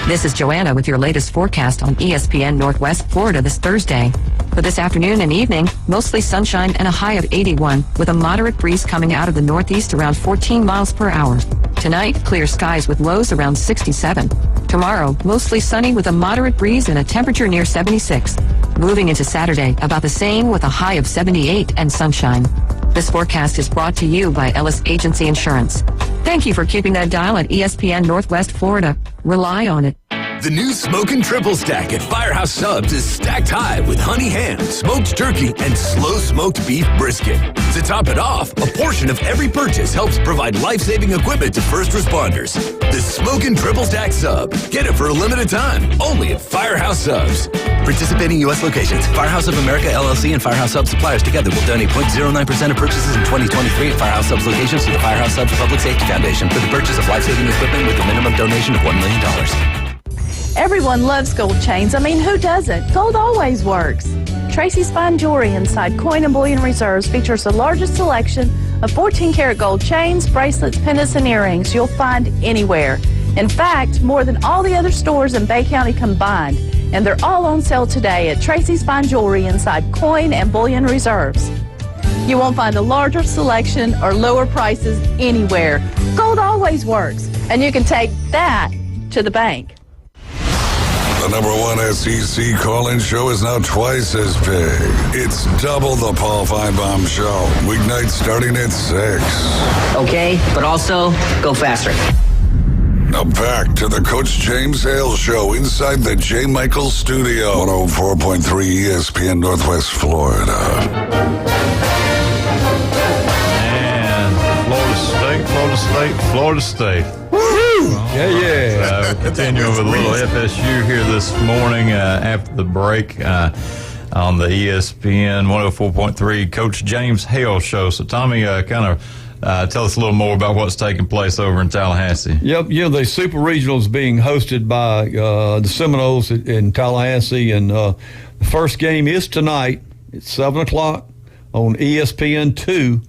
This is Joanna with your latest forecast on ESPN Northwest Florida this Thursday. For this afternoon and evening, mostly sunshine and a high of 81, with a moderate breeze coming out of the northeast around 14 miles per hour. Tonight, clear skies with lows around 67. Tomorrow, mostly sunny with a moderate breeze and a temperature near 76. Moving into Saturday, about the same with a high of 78 and sunshine. This forecast is brought to you by Ellis Agency Insurance. Thank you for keeping that dial at ESPN Northwest Florida. Rely on it. The new Smokin' Triple Stack at Firehouse Subs is stacked high with honey ham, smoked turkey, and slow-smoked beef brisket. To top it off, a portion of every purchase helps provide life-saving equipment to first responders. The Smokin' Triple Stack Sub. Get it for a limited time, only at Firehouse Subs. Participating U.S. locations. Firehouse of America, LLC, and Firehouse Subs suppliers together will donate 0.09% of purchases in 2023 at Firehouse Subs locations to the Firehouse Subs Public Safety Foundation for the purchase of life-saving equipment with a minimum donation of $1 million. Everyone loves gold chains. I mean, who doesn't? Gold always works. Tracy's Fine Jewelry inside Coin and Bullion Reserves features the largest selection of 14-karat gold chains, bracelets, pendants, and earrings you'll find anywhere. In fact, more than all the other stores in Bay County combined. And they're all on sale today at Tracy's Fine Jewelry inside Coin and Bullion Reserves. You won't find a larger selection or lower prices anywhere. Gold always works. And you can take that to the bank. The #1 SEC call-in show is now twice as big. It's double the Paul Feinbaum Show. Weeknights starting at 6. Okay, but also go faster. Now back to the Coach James Hale Show inside the J. Michael Studio. 104.3 ESPN Northwest Florida. And Florida State. Woo-hoo! Yeah. We'll continue with a little FSU here this morning after the break. on the ESPN 104.3 Coach James Hale Show. So, Tommy, kind of tell us a little more about what's taking place over in Tallahassee. Yep, the Super Regional is being hosted by the Seminoles in Tallahassee, and the first game is tonight. It's 7 o'clock on ESPN2,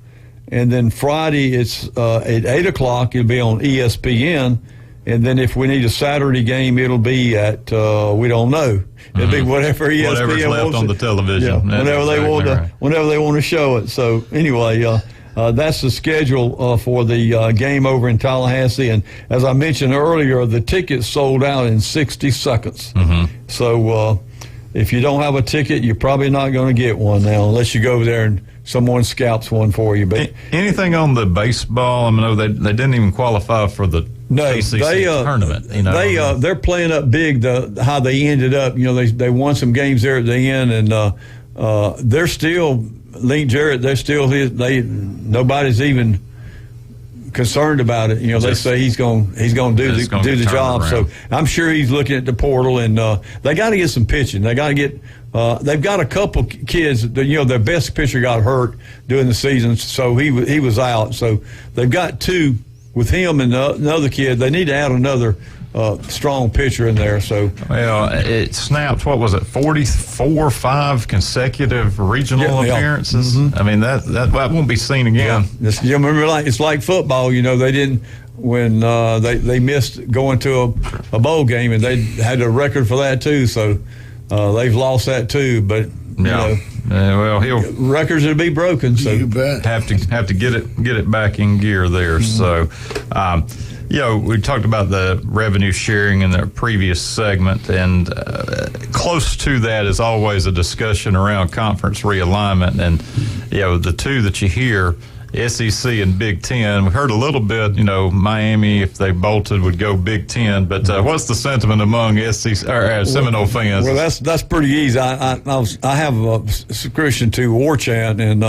and then Friday it's at 8 o'clock. It'll be on ESPN, and then if we need a Saturday game, it'll be at we don't know. It'll be whatever ESPN Whatever's left wants on the television. Yeah, whenever they want to show it. So anyway, that's the schedule for the game over in Tallahassee. And as I mentioned earlier, the tickets sold out in 60 seconds. So if you don't have a ticket, you're probably not going to get one now unless you go over there and someone scalps one for you. But anything on the baseball? I mean, they didn't even qualify for ACC tournament. They're playing up big. How they ended up. They won some games there at the end, and they're still Link Jarrett. They're still nobody's even concerned about it. They say he's going to do the job. So I'm sure he's looking at the portal, and they got to get some pitching. They got to get. They've got a couple kids. Their best pitcher got hurt during the season, so he was out. So they've got two with him and another kid. They need to add another strong pitcher in there. So it snapped. What was it? 5 consecutive regional appearances. I mean that won't be seen again. You remember, it's like football. They didn't when they missed going to a bowl game, and they had a record for that too. So they've lost that too. But records will be broken. So you bet. Have to get it back in gear there. So. We talked about the revenue sharing in the previous segment, and close to that is always a discussion around conference realignment. And, the two that you hear, SEC and Big Ten, we heard a little bit, Miami, if they bolted, would go Big Ten. But what's the sentiment among SEC or Seminole fans? Well, that's pretty easy. I have a subscription to War Chant, and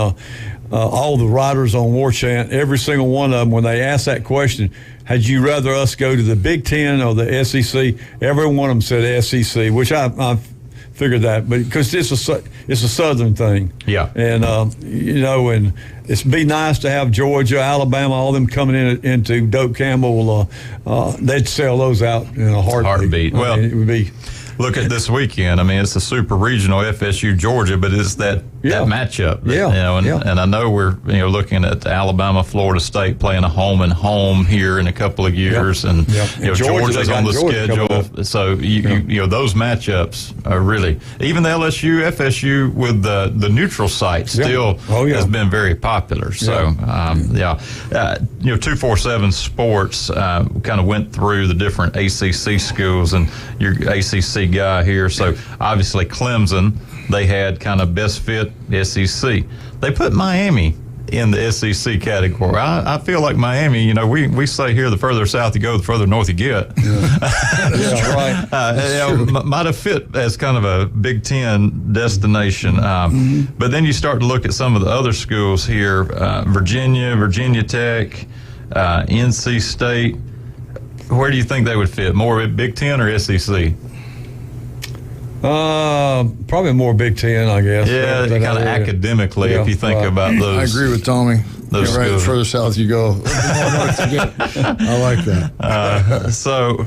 all the writers on War Chant, every single one of them, when they ask that question, had you rather us go to the Big Ten or the SEC? Every one of them said SEC, which I figured that, but because it's a Southern thing. Yeah. And and it's be nice to have Georgia, Alabama, all them coming into Doak Campbell. They'd sell those out in a heartbeat. Well, it would be. Look at this weekend. I mean, it's a super regional FSU Georgia, but it's that matchup. And I know we're looking at Alabama, Florida State playing a home and home here in a couple of years, and Georgia's on the schedule. So those matchups are really, even the LSU, FSU with the neutral site still has been very popular. So 247 Sports kind of went through the different ACC schools, and your ACC guy here. So obviously Clemson, they had kind of best fit SEC. They put Miami in the SEC category. I feel like Miami, we say here the further south you go, the further north you get. Right. Might have fit as kind of a Big Ten destination. But then you start to look at some of the other schools here, Virginia Tech, NC State. Where do you think they would fit? More Big Ten or SEC? Probably more Big Ten, I guess. Yeah, kind of academically, if you think about those. I agree with Tommy. Those right, further south you go, the more north you get. I like that. So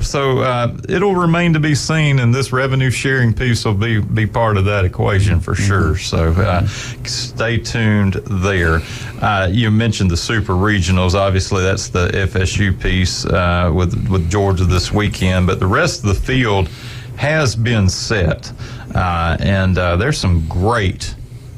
it'll remain to be seen, and this revenue sharing piece will be part of that equation for sure. So stay tuned there. You mentioned the super regionals. Obviously, that's the FSU piece with Georgia this weekend, but the rest of the field has been set, and there's some great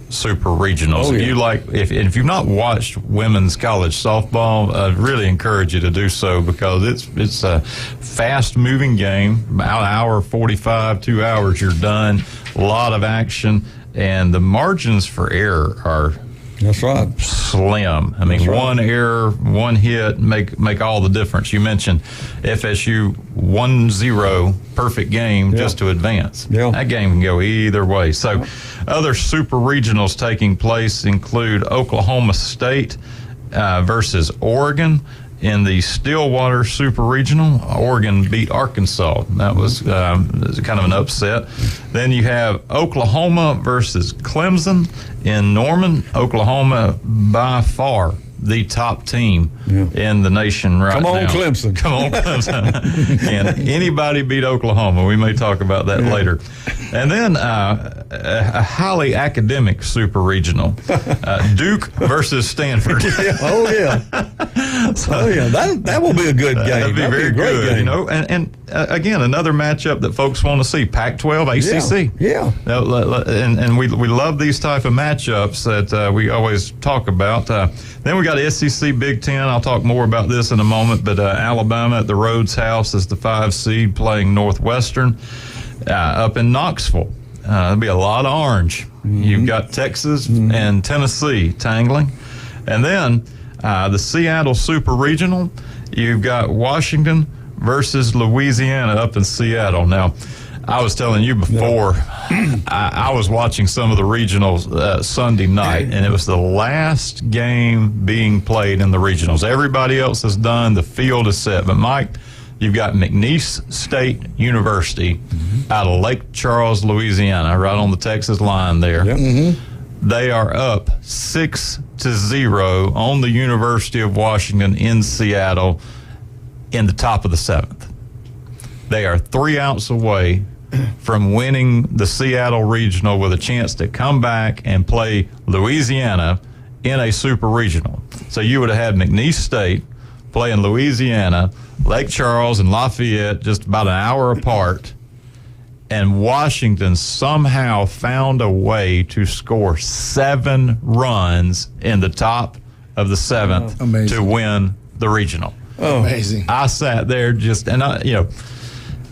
super regionals. If you've not watched women's college softball, I really encourage you to do so, because it's a fast moving game. About an hour 45, 2 hours, you're done. A lot of action, and the margins for error are slim. I mean, one error, one hit make all the difference. You mentioned FSU 1-0 perfect game just to advance. That game can go either way. So other super regionals taking place include Oklahoma State versus Oregon. in the Stillwater Super Regional, Oregon beat Arkansas. That was kind of an upset. Then you have Oklahoma versus Clemson in Norman. Oklahoma by far the top team in the nation right now. Come on, Clemson. Come on, Clemson. And anybody beat Oklahoma. We may talk about that later. And then a highly academic super regional, Duke versus Stanford. Oh, yeah. That will be a good game. That'd be very good, game. You know. And again, another matchup that folks want to see, Pac-12, ACC. Yeah. And we love these type of matchups that we always talk about. Then we got SEC Big Ten. I'll talk more about this in a moment, but Alabama at the Rhodes House is the 5 seed playing Northwestern. Up in Knoxville, there'll be a lot of orange. You've got Texas and Tennessee tangling. And then the Seattle Super Regional, you've got Washington versus Louisiana up in Seattle. Now, I was telling you before, I was watching some of the regionals Sunday night, and it was the last game being played in the regionals. Everybody else is done. The field is set. But, Mike, you've got McNeese State University out of Lake Charles, Louisiana, right on the Texas line there. They are up 6-0 on the University of Washington in Seattle in the top of the 7th. They are 3 outs away from winning the Seattle Regional with a chance to come back and play Louisiana in a super regional. So you would have had McNeese State playing Louisiana, Lake Charles and Lafayette just about an hour apart, and Washington somehow found a way to score 7 runs in the top of the 7th to win the regional. Amazing. I sat there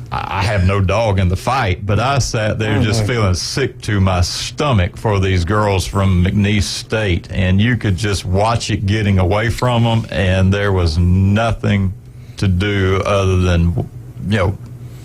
I have no dog in the fight, but I sat there just feeling sick to my stomach for these girls from McNeese State, and you could just watch it getting away from them, and there was nothing to do other than,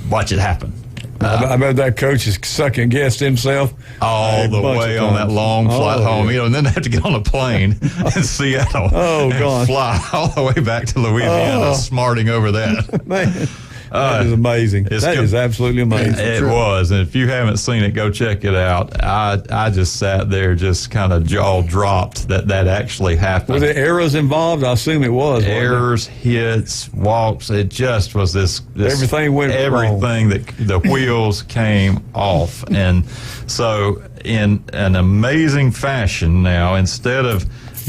watch it happen. I bet that coach is second-guessed himself. All the way on that long flight home, and then they have to get on a plane in Seattle and fly all the way back to Louisiana, smarting over that. Man. That is amazing. That is absolutely amazing. It was. And if you haven't seen it, go check it out. I just sat there just kind of jaw dropped that actually happened. Were there errors involved? I assume it was. Errors, hits, walks. It just was this everything went wrong. That the wheels came off. And so in an amazing fashion now, instead of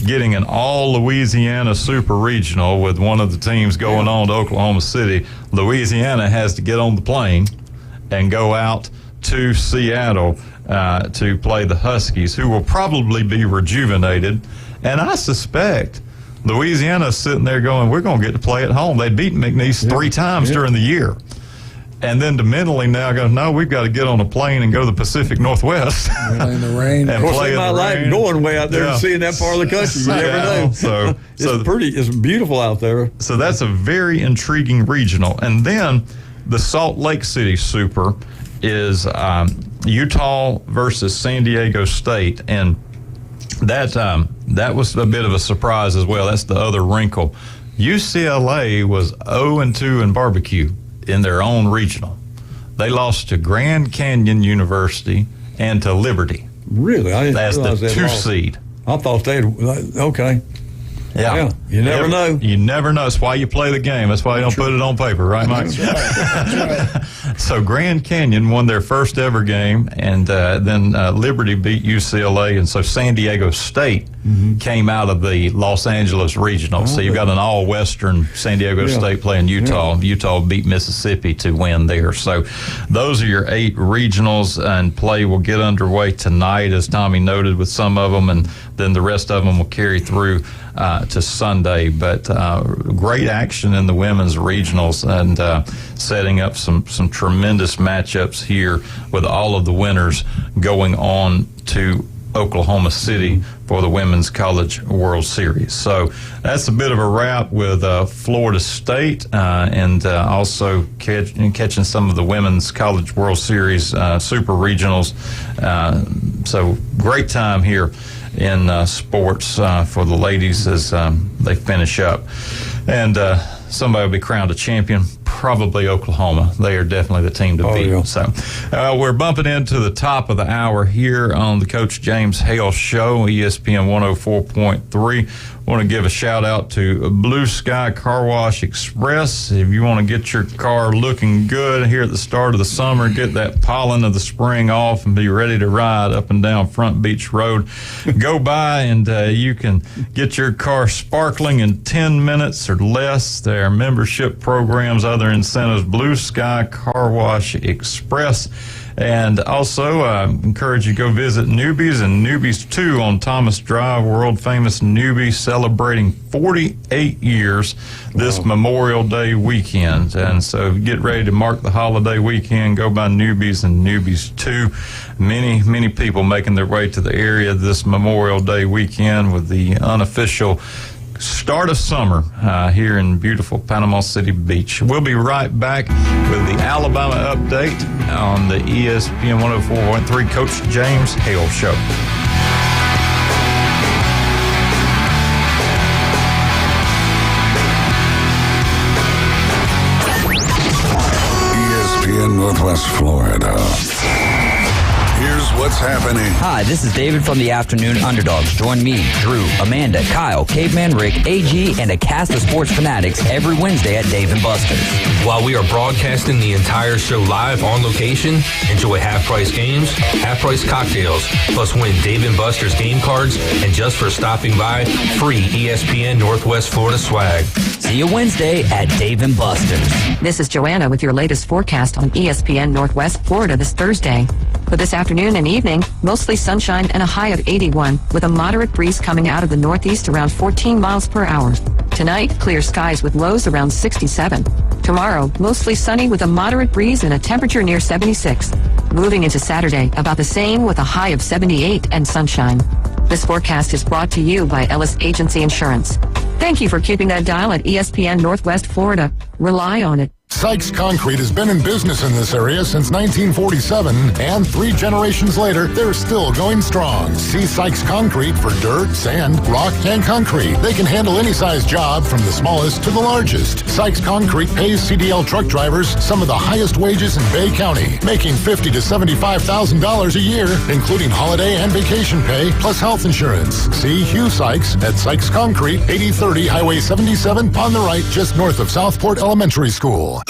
getting an all-Louisiana super regional with one of the teams going on to Oklahoma City, Louisiana has to get on the plane and go out to Seattle to play the Huskies, who will probably be rejuvenated. And I suspect Louisiana's sitting there going, we're going to get to play at home. They'd beaten McNeese 3 times during the year. And then to mentally now go, no, we've got to get on a plane and go to the Pacific Northwest. Play in the rain. And of course, they might like going way out there and seeing that part of the country. You never know. So it's beautiful out there. So that's a very intriguing regional. And then the Salt Lake City Super is Utah versus San Diego State. And that was a bit of a surprise as well. That's the other wrinkle. UCLA was 0-2 in barbecue in their own regional. They lost to Grand Canyon University and to Liberty. Really? I didn't That's realize the they 2 lost. seed. I thought they'd, okay. Yeah. You never know. You never know. That's why you play the game. That's why you don't put it on paper, right, Mike? That's right. So Grand Canyon won their first ever game, and then Liberty beat UCLA, and so San Diego State came out of the Los Angeles Regional. So you've got an all-Western San Diego State playing Utah. Utah beat Mississippi to win there. So those are your 8 regionals, and play will get underway tonight, as Tommy noted, with some of them, and then the rest of them will carry through to Sunday. But great action in the women's regionals, and setting up some tremendous matchups here with all of the winners going on to Oklahoma City for the Women's College World Series. So that's a bit of a wrap with Florida State and also catching some of the Women's College World Series Super Regionals. So great time here in sports for the ladies as they finish up. And somebody will be crowned a champion. Probably Oklahoma. They are definitely the team to beat. Yeah. So we're bumping into the top of the hour here on the Coach James Hale Show, ESPN 104.3. Want to give a shout out to Blue Sky Car Wash Express. If you want to get your car looking good here at the start of the summer, get that pollen of the spring off and be ready to ride up and down Front Beach Road, go by and you can get your car sparkling in 10 minutes or less. There are membership programs, other incentives. Blue Sky Car Wash Express. And also, encourage you to go visit Newbies and Newbies 2 on Thomas Drive, world famous Newbies, celebrating 48 years this Memorial Day weekend. And so get ready to mark the holiday weekend. Go by Newbies and Newbies 2. Many people making their way to the area this Memorial Day weekend with the unofficial start of summer here in beautiful Panama City Beach. We'll be right back with the Alabama update on the ESPN 104.3 Coach James Hale Show. ESPN Northwest Florida. Here's what's happening. Hi, this is David from the Afternoon Underdogs. Join me, Drew, Amanda, Kyle, Caveman Rick, AG, and a cast of sports fanatics every Wednesday at Dave & Buster's. While we are broadcasting the entire show live on location, enjoy half-price games, half-price cocktails, plus win Dave & Buster's game cards, and just for stopping by, free ESPN Northwest Florida swag. See you Wednesday at Dave & Buster's. This is Joanna with your latest forecast on ESPN Northwest Florida this Thursday. For this afternoon and evening, mostly sunshine and a high of 81, with a moderate breeze coming out of the northeast around 14 miles per hour. Tonight, clear skies with lows around 67. Tomorrow, mostly sunny with a moderate breeze and a temperature near 76. Moving into Saturday, about the same with a high of 78 and sunshine. This forecast is brought to you by Ellis Agency Insurance. Thank you for keeping that dial at ESPN Northwest Florida. Rely on it. Sykes Concrete has been in business in this area since 1947, and 3 generations later, they're still going strong. See Sykes Concrete for dirt, sand, rock, and concrete. They can handle any size job from the smallest to the largest. Sykes Concrete pays CDL truck drivers some of the highest wages in Bay County, making $50,000 to $75,000 a year, including holiday and vacation pay, plus health insurance. See Hugh Sykes at Sykes Concrete, 8030 Highway 77 on the right, just north of Southport Elementary School.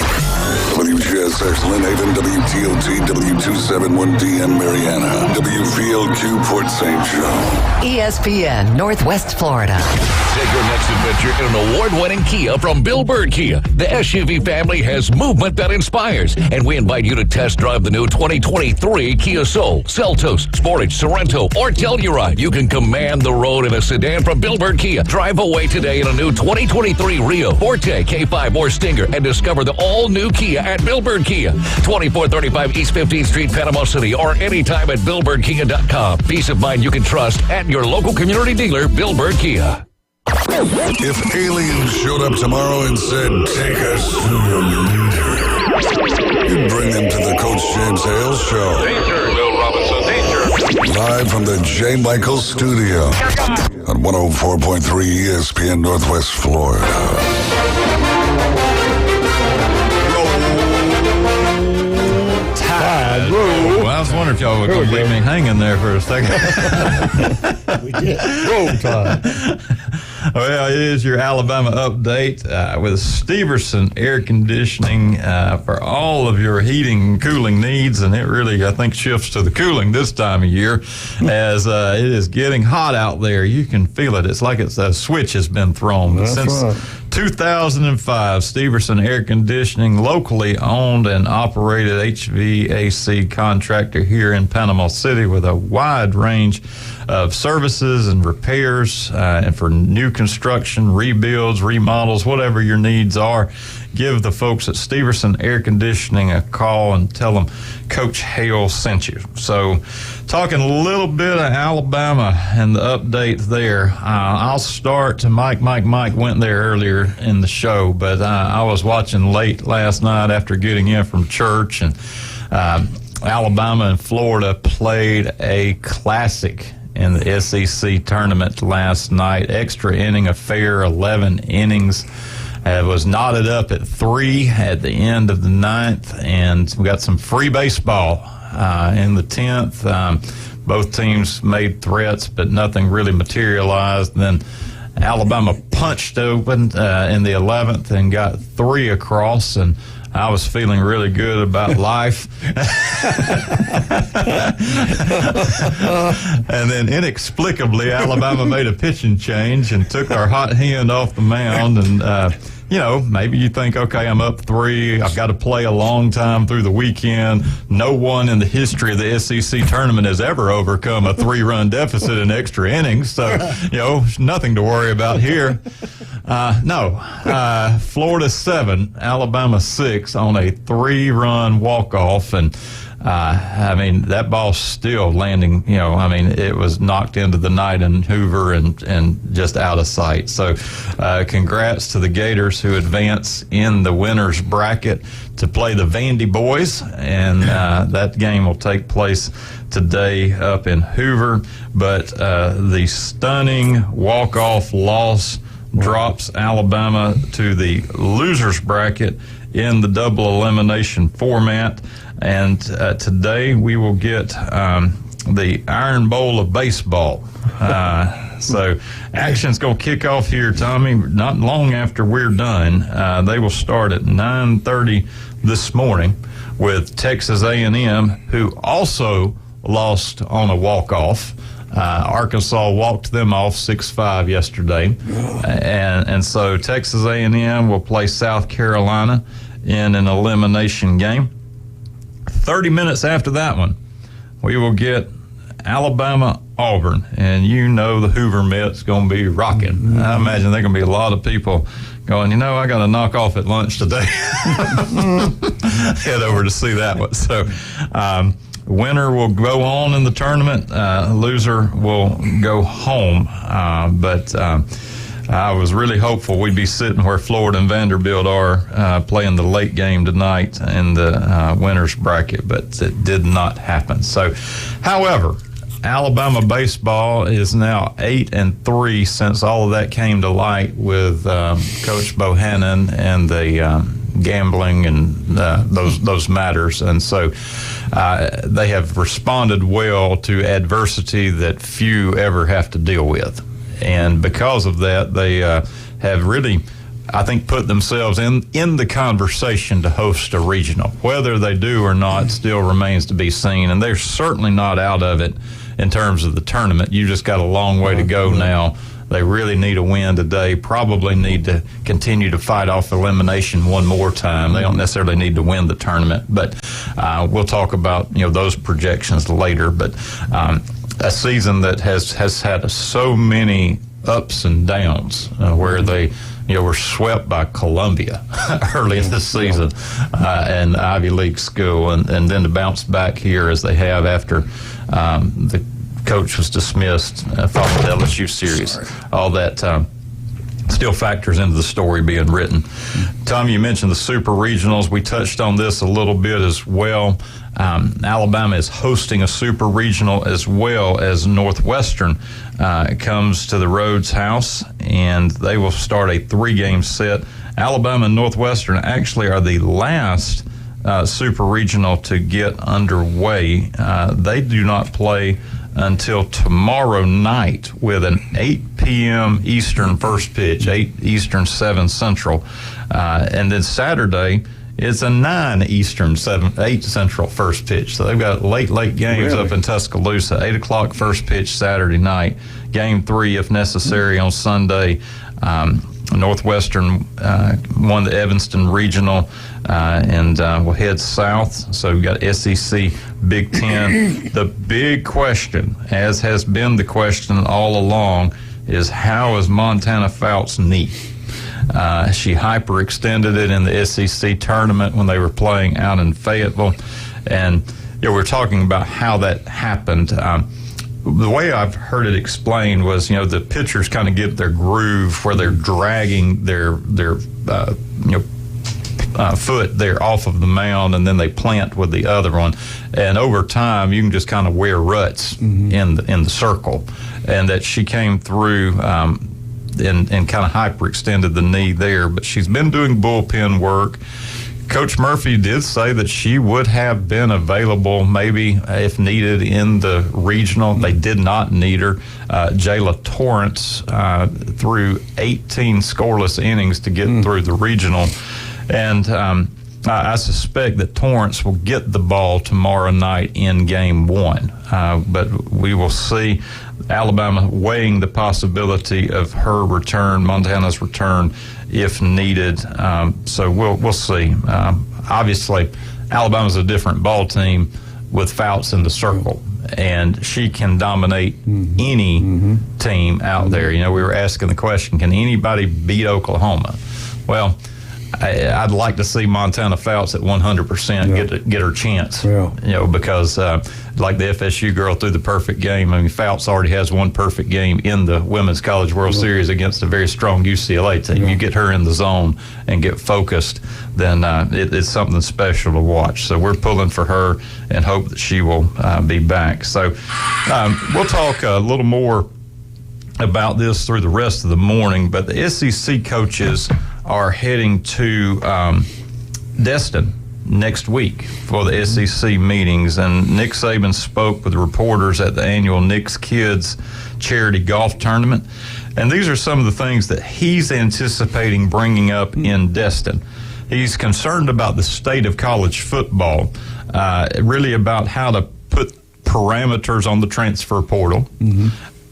WGSX Lynn Haven, WTOT, W271DM Mariana, WVLQ Port St. Joe. ESPN Northwest Florida. Take your next adventure in an award-winning Kia from Bill Bird Kia. The SUV family has movement that inspires, and we invite you to test drive the new 2023 Kia Soul, Seltos, Sportage, Sorento, or Telluride. You can command the road in a sedan from Bill Bird Kia. Drive away today in a new 2023 Rio, Forte, K5, or Stinger, and discover the all-new Kia at Bill Bird Kia. 2435 East 15th Street, Panama City, or anytime at BillBirdKia.com. Peace of mind you can trust at your local community dealer, Bill Bird Kia. If aliens showed up tomorrow and said, take us to your leader, you'd bring them to the Coach James Hale Show. Danger, Bill Robinson, danger. Live from the J. Michaels Studio on 104.3 ESPN Northwest Florida. Well, I was wondering if y'all were going to leave me hanging there for a second. We did. Roll Tide. Well, it is your Alabama update with Steverson Air Conditioning for all of your heating and cooling needs. And it really, I think, shifts to the cooling this time of year as it is getting hot out there. You can feel it. It's like a switch has been thrown. That's Since right. 2005, Steverson Air Conditioning, locally owned and operated HVAC contractor here in Panama City with a wide range of services and repairs and for new construction, rebuilds, remodels, whatever your needs are. Give the folks at Steverson Air Conditioning a call and tell them Coach Hale sent you. So talking a little bit of Alabama and the update there. I'll start. Mike went there earlier in the show, but I was watching late last night after getting in from church, and Alabama and Florida played a classic in the SEC tournament last night. Extra inning affair, 11 innings. was knotted up at 3 at the end of the 9th, and we got some free baseball in the 10th. Both teams made threats, but nothing really materialized. Then Alabama punched open in the 11th and got 3 across, and I was feeling really good about life. And then inexplicably, Alabama made a pitching change and took our hot hand off the mound. And, maybe you think, okay, I'm up 3. I've got to play a long time through the weekend. No one in the history of the SEC tournament has ever overcome a 3-run deficit in extra innings. So, nothing to worry about here. Florida 7, Alabama 6 on a 3-run walk-off. And, that ball's still landing, it was knocked into the night in Hoover and just out of sight. So, congrats to the Gators who advance in the winner's bracket to play the Vandy boys. And, that game will take place today up in Hoover. But, the stunning walk-off loss drops Alabama to the loser's bracket in the double elimination format. And today we will get the Iron Bowl of baseball. So action's going to kick off here, Tommy, not long after we're done. They will start at 9:30 this morning with Texas A&M, who also lost on a walk-off. Arkansas walked them off 6-5 yesterday. And so Texas A&M will play South Carolina in an elimination game. 30 minutes after that one, we will get Alabama-Auburn, and the Hoover Met's going to be rocking. I imagine there are going to be a lot of people going, I got to knock off at lunch today. Head over to see that one. So, winner will go on in the tournament. Loser will go home. But I was really hopeful we'd be sitting where Florida and Vanderbilt are playing the late game tonight in the winner's bracket, but it did not happen. So, however, Alabama baseball is now 8-3 since all of that came to light with Coach Bohannon and the gambling and those matters. And so they have responded well to adversity that few ever have to deal with. And because of that, they have really, I think, put themselves in the conversation to host a regional. Whether they do or not still remains to be seen. And they're certainly not out of it in terms of the tournament. You just got a long way to go now. They really need a win today, probably need to continue to fight off elimination one more time. They don't necessarily need to win the tournament, but we'll talk about those projections later. But a season that has had so many ups and downs, where they were swept by Columbia early in the season, and Ivy League school, and then to bounce back here as they have after the coach was dismissed following the LSU series. All that still factors into the story being written. Tom, you mentioned the super regionals. We touched on this a little bit as well. Alabama is hosting a super regional as well as Northwestern comes to the Rhodes House, and they will start a 3-game set. Alabama and Northwestern actually are the last super regional to get underway. They do not play until tomorrow night with an 8 p.m. Eastern first pitch, 8 Eastern, 7 Central. And then Saturday, it's a 9 Eastern, 8 Central first pitch. So they've got late games up in Tuscaloosa. 8 o'clock first pitch Saturday night. Game 3, if necessary, on Sunday. Northwestern won the Evanston Regional and will head south. So we've got SEC, Big Ten. The big question, as has been the question all along, is how is Montana Fout's knee? She hyperextended it in the SEC tournament when they were playing out in Fayetteville. And we're talking about how that happened. The way I've heard it explained was, the pitchers kind of get their groove where they're dragging their foot there off of the mound, and then they plant with the other one. And over time, you can just kind of wear ruts in the circle. And that she came through and kind of hyperextended the knee there. But she's been doing bullpen work. Coach Murphy did say that she would have been available maybe if needed in the regional. They did not need her. Jayla Torrance threw 18 scoreless innings to get through the regional. And I suspect that Torrance will get the ball tomorrow night in game 1. But we will see Alabama weighing the possibility of her return, Montana's return, if needed. So we'll see. Obviously, Alabama's a different ball team with Fouts in the circle, and she can dominate any team out there. You know, we were asking the question, can anybody beat Oklahoma? Well, I'd like to see Montana Fouts at 100% get her chance. You know, because like the FSU girl threw the perfect game. I mean, Fouts already has one perfect game in the Women's College World Series against a very strong UCLA team. You get her in the zone and get focused, then it's something special to watch. So we're pulling for her and hope that she will be back. So we'll talk a little more about this through the rest of the morning, but the SEC coaches are heading to Destin next week for the SEC meetings, and Nick Saban spoke with reporters at the annual Nick's Kids charity golf tournament, and these are some of the things that he's anticipating bringing up in Destin. He's concerned about the state of college football, really about how to put parameters on the transfer portal,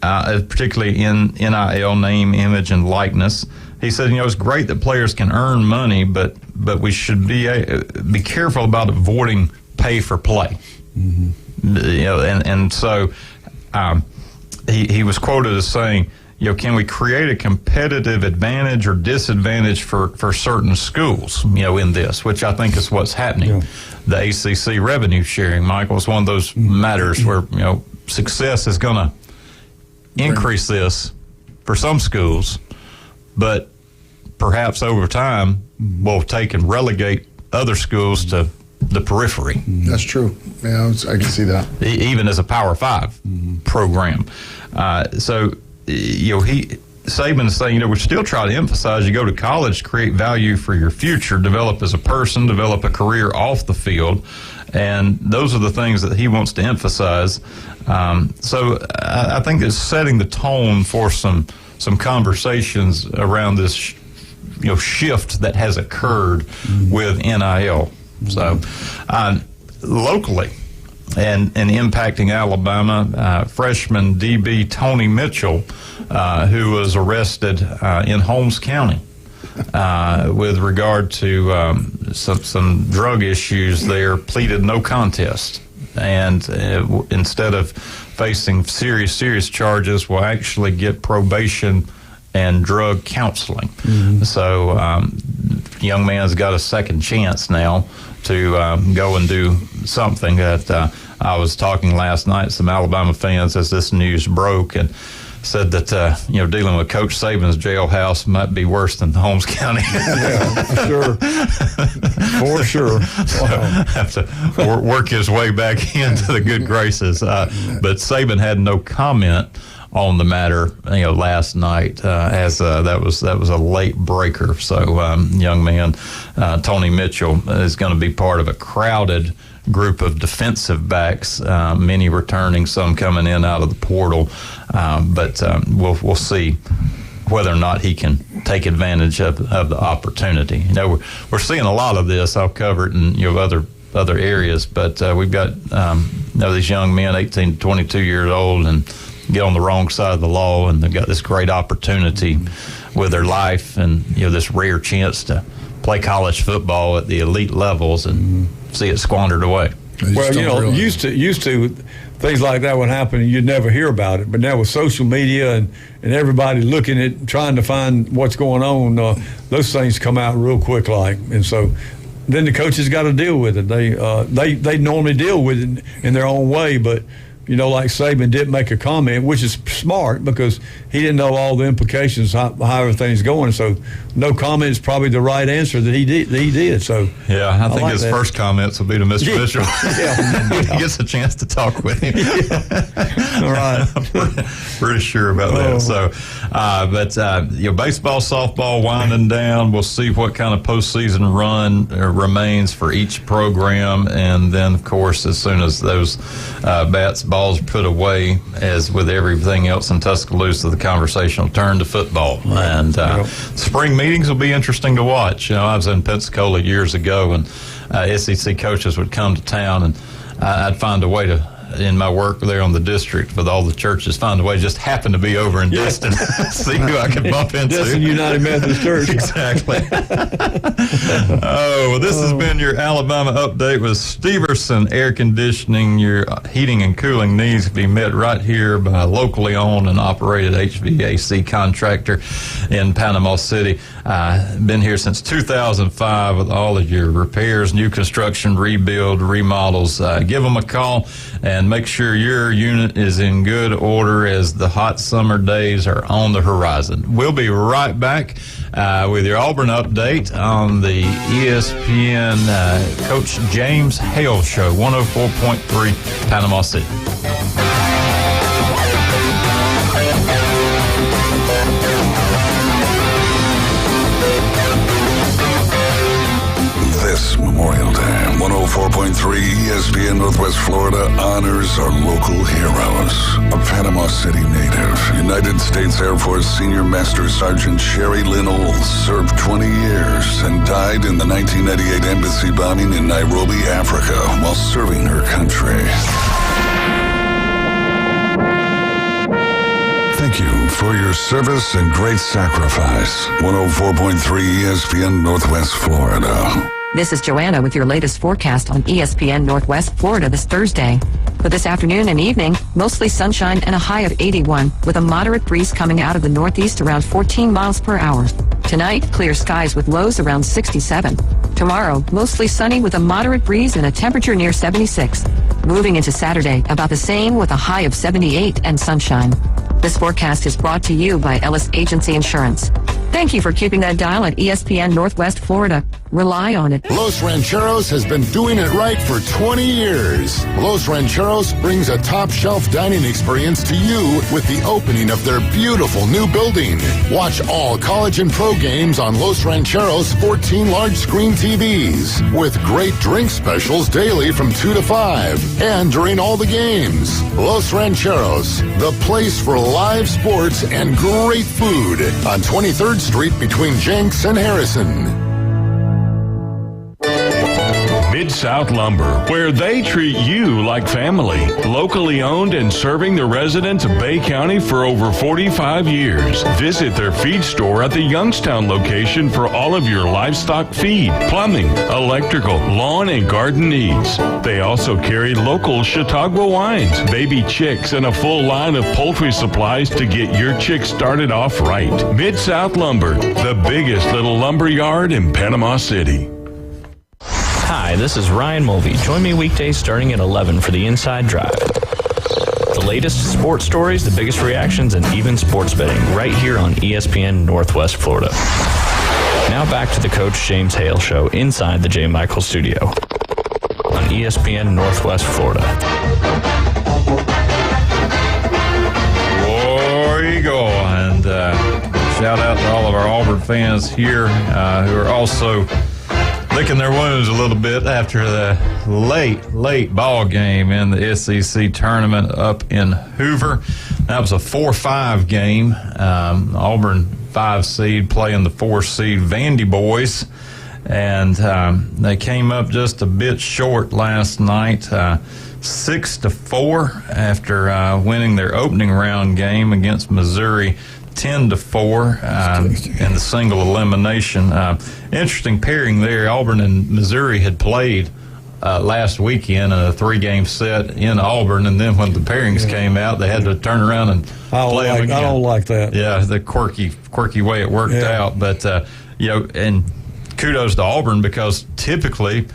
particularly in NIL, name, image, and likeness. He said, you know, it's great that players can earn money, but we should be careful about avoiding pay for play. You know, and so he was quoted as saying, you know, can we create a competitive advantage or disadvantage for certain schools, you know, in this, which I think is what's happening. The ACC revenue sharing, Michael, is one of those matters where, you know, success is going to increase this for some schools, but perhaps over time will take and relegate other schools to the periphery. That's true. Yeah, I can see that. Even as a Power 5 program. So, you know, Saban is saying, you know, we still try to emphasize you go to college, create value for your future, develop as a person, develop a career off the field. And those are the things that he wants to emphasize. So I think it's setting the tone for some conversations around this, you know, shift that has occurred with NIL. So locally and impacting Alabama, freshman DB Tony Mitchell, who was arrested in Holmes County with regard to some drug issues there, pleaded no contest. And instead of facing serious charges, will actually get probation and drug counseling. So the young man's got a second chance now to go and do something that I was talking last night to some Alabama fans as this news broke, and said that, you know, dealing with Coach Saban's jailhouse might be worse than Holmes County. Yeah, for sure. So have to work his way back into the good graces. But Saban had no comment on the matter, you know, last night, as that was a late breaker. So young man Tony Mitchell is going to be part of a crowded group of defensive backs, many returning, some coming in out of the portal, but we'll see whether or not he can take advantage of the opportunity. You know, we're seeing a lot of this. I'll cover it in, you know, other areas, but we've got you know, these young men, 18 to 22 years old, and get on the wrong side of the law, and they've got this great opportunity with their life, and, you know, this rare chance to play college football at the elite levels and see it squandered away. Well, you know, used to things like that would happen and you'd never hear about it. But now with social media and everybody looking at trying to find what's going on, those things come out real quick, like. And so then the coaches got to deal with it. They normally deal with it in their own way, but like Saban didn't make a comment, which is smart because he didn't know all the implications, how everything's going. So no comment is probably the right answer that he did. So yeah, I think his first comments will be to Mr. Mitchell. When he gets a chance to talk with him. All right. I'm pretty sure about that. So, baseball, softball winding down. We'll see what kind of postseason run remains for each program, and then of course, as soon as those balls are put away, as with everything else in Tuscaloosa, the conversation will turn to football. And spring meetings will be interesting to watch. I was in Pensacola years ago, and SEC coaches would come to town, and I'd find a way to, in my work there on the district with all the churches, find a way to just happen to be over in Destin, see who I could bump into. Destin United Methodist Church. Exactly. This has been your Alabama update with Steverson Air Conditioning. Your heating and cooling needs can be met right here by a locally owned and operated HVAC contractor in Panama City. Been here since 2005 with all of your repairs, new construction, rebuild, remodels. Give them a call and make sure your unit is in good order as the hot summer days are on the horizon. We'll be right back with your Auburn update on the ESPN Coach James Hale Show, 104.3 Panama City. This Memorial Day, 104.3 ESPN Northwest Florida honors our local heroes. A Panama City native, United States Air Force Senior Master Sergeant Sherry Lynn Olds served 20 years and died in the 1998 embassy bombing in Nairobi, Africa, while serving her country. Thank you for your service and great sacrifice. 104.3 ESPN Northwest Florida. This is Joanna with your latest forecast on ESPN Northwest Florida this Thursday. For this afternoon and evening, mostly sunshine and a high of 81, with a moderate breeze coming out of the northeast around 14 miles per hour. Tonight, clear skies with lows around 67. Tomorrow, mostly sunny with a moderate breeze and a temperature near 76. Moving into Saturday, about the same with a high of 78 and sunshine. This forecast is brought to you by Ellis Agency Insurance. Thank you for keeping that dial at ESPN Northwest Florida. Rely on it. Los Rancheros has been doing it right for 20 years. Los Rancheros brings a top-shelf dining experience to you with the opening of their beautiful new building. Watch all college and pro games on Los Rancheros' 14 large-screen TVs with great drink specials daily from 2 to 5 and during all the games. Los Rancheros, the place for live sports and great food on 23rd Street between Jenks and Harrison. Mid-South Lumber, where they treat you like family. Locally owned and serving the residents of Bay County for over 45 years. Visit their feed store at the Youngstown location for all of your livestock feed, plumbing, electrical, lawn, and garden needs. They also carry local Chautauqua wines, baby chicks, and a full line of poultry supplies to get your chicks started off right. Mid-South Lumber, the biggest little lumber yard in Panama City. Hi, this is Ryan Mulvey. Join me weekdays starting at 11 for the Inside Drive. The latest sports stories, the biggest reactions, and even sports betting right here on ESPN Northwest Florida. Now back to the Coach James Hale Show inside the J. Michael Studio on ESPN Northwest Florida. War Eagle, and shout out to all of our Auburn fans here who are also licking their wounds a little bit after the late ball game in the SEC tournament up in Hoover. That was a 4-5 game. Auburn 5 seed playing the 4 seed Vandy boys, and they came up just a bit short last night, 6-4 after winning their opening round game against Missouri 10-4 in the single elimination. Interesting pairing there. Auburn and Missouri had played last weekend in a 3-game set in Auburn, and then when the pairings came out, they had to turn around and play them again. I don't like that. Yeah, the quirky way it worked out. But and kudos to Auburn, because typically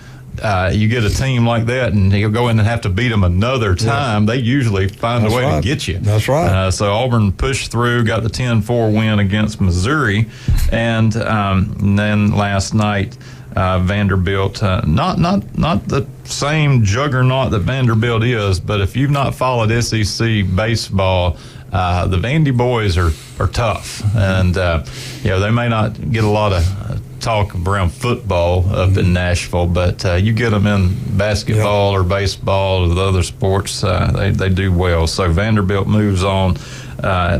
you get a team like that, and you'll go in and have to beat them another time. They usually find a way to get you. That's right. So Auburn pushed through, got the 10-4 win against Missouri, and then last night Vanderbilt, not the same juggernaut that Vanderbilt is, but if you've not followed SEC baseball, the Vandy boys are tough, and they may not get a lot of talk around football up in Nashville, but you get them in basketball or baseball or the other sports, they do well. So Vanderbilt moves on